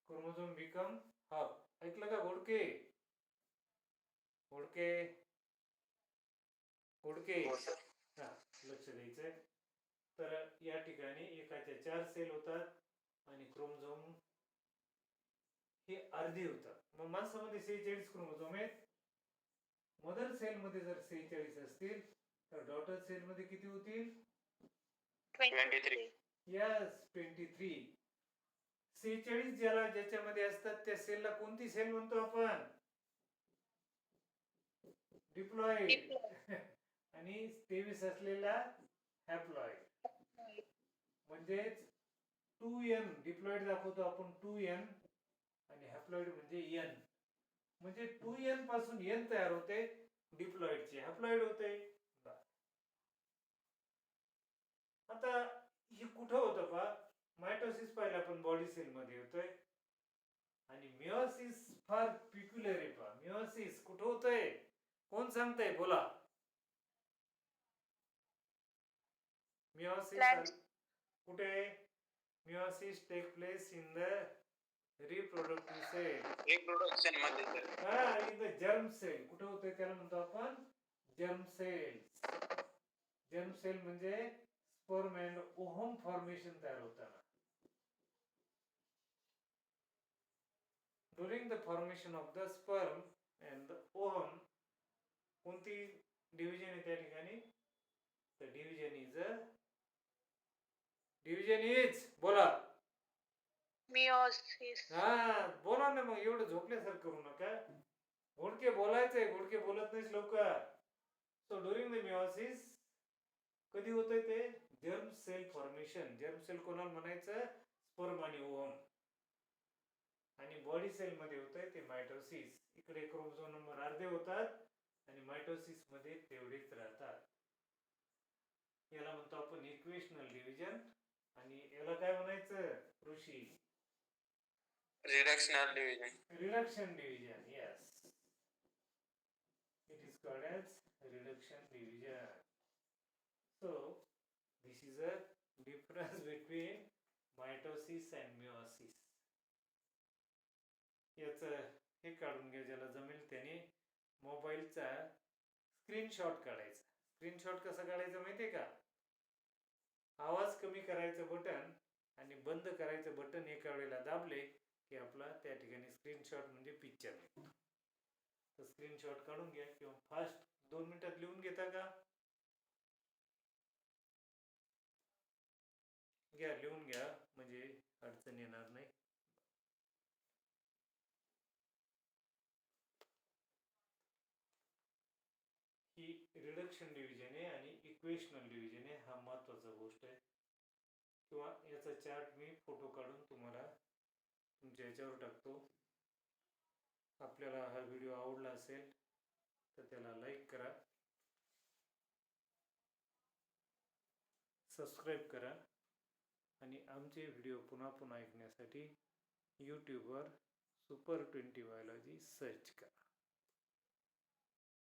Chromosome become hub. ऐकलं का घोडके? घोडके घोडके हा, लक्ष द्यायचंय. तर या ठिकाणी एकाच्या 4 सेल होतात आणि क्रोमोझोम हे अर्धे होतात. मग माणसामध्ये 46 क्रोमोझोम आहेत. मदर सेल मध्ये जर 46 असतील तर डॉटर सेल मध्ये किती होतील? 23. यस, 23. 46 ज्याच्यामध्ये असतात त्या सेलला कोणती सेल म्हणतो आपण? डिप्लॉइड. आणि 23 असलेला हॅप्लॉइड. म्हणजेच 2n डिप्लॉइड दाखवतो आपण 2n आणि हॅप्लॉइड म्हणजे n. म्हणजे 2n पासून n तयार होते, डिप्लॉइडचे हॅप्लॉइड होते. आता हे कुठं होतं पहा? मायटोसिस पाहिलं आपण बॉडी सेल मध्ये होतोय आणि मिओसिस फार पिक्युलर आहे. पहा, मिओसिस कुठं होतंय? कोण सांगतंय? बोला. मिओसिस कुठे? Meiosis take place in the reproductive cell. Reproduction मध्ये सर. हा, इन द जर्म सेल. कुठे होतंय त्याला म्हणतो आपण? Germ cell. जर्म सेल म्हणजे स्पर्म अँड ओव्हम फॉर्मेशन तयार होताना. During the formation of the sperm and the ovum कोणती डिव्हिजन आहे त्या ठिकाणी? द डिव्हिजन इज बोला. Meiosis. हा, बोला ना मग. एवढं झोपल्यासारखं करू नका. घोडके बोलायचंय. घोडके बोलत नाहीस लवकर. सो ड्युरिंग द मिओसिस कधी होतंय ते? Germ cell formation. Germ cell कोणाला म्हणायचं? स्पर्म आणि ओव्हम. आणि बॉडी सेल मध्ये होतंय ते मायटोसिस. इकडे क्रोमोझोम नंबर अर्धे होतात आणि मायटोसिस मध्ये तेवढेच राहतात. याला म्हणतो आपण इक्वेशनल डिव्हिजन. आणि याला काय म्हणायचं ऋषी? Reductional division. Reduction division, yes. It is called as reduction division. So this is a difference between mitosis and meiosis. याचं हे काढून घ्या ज्याला जमेल त्याने. मोबाईलचा स्क्रीनशॉट काढायचा. स्क्रीनशॉट कसं काढायचं माहिती आहे का? आवाज कमी करायचं बटन आणि बंद करायचं बटन एका वेळेला दाबले की आपला त्या ठिकाणी स्क्रीनशॉट म्हणजे पिक्चर निघतो. तर स्क्रीनशॉट काढून घ्या किंवा फास्ट 2 मिनिटात लिहून घेता का? घ्या, लिहून घ्या म्हणजे अडचण येणार नाही. ही रिडक्शन डिव्हिजन आहे आणि इक्वेशनल डिव्हिजन आहे. हा महत्त्वाचा गोष्ट आहे. किंवा याचा चार्ट मी फोटो काढून तुम्हाला तुमच्या याच्यावर टाकतो. आपल्याला हा व्हिडिओ आवडला असेल तर त्याला लाईक करा, सबस्क्राईब करा आणि आमचे व्हिडिओ पुन्हा पुन्हा ऐकण्यासाठी यूट्यूबवर सुपर 20 बायोलॉजी सर्च करा.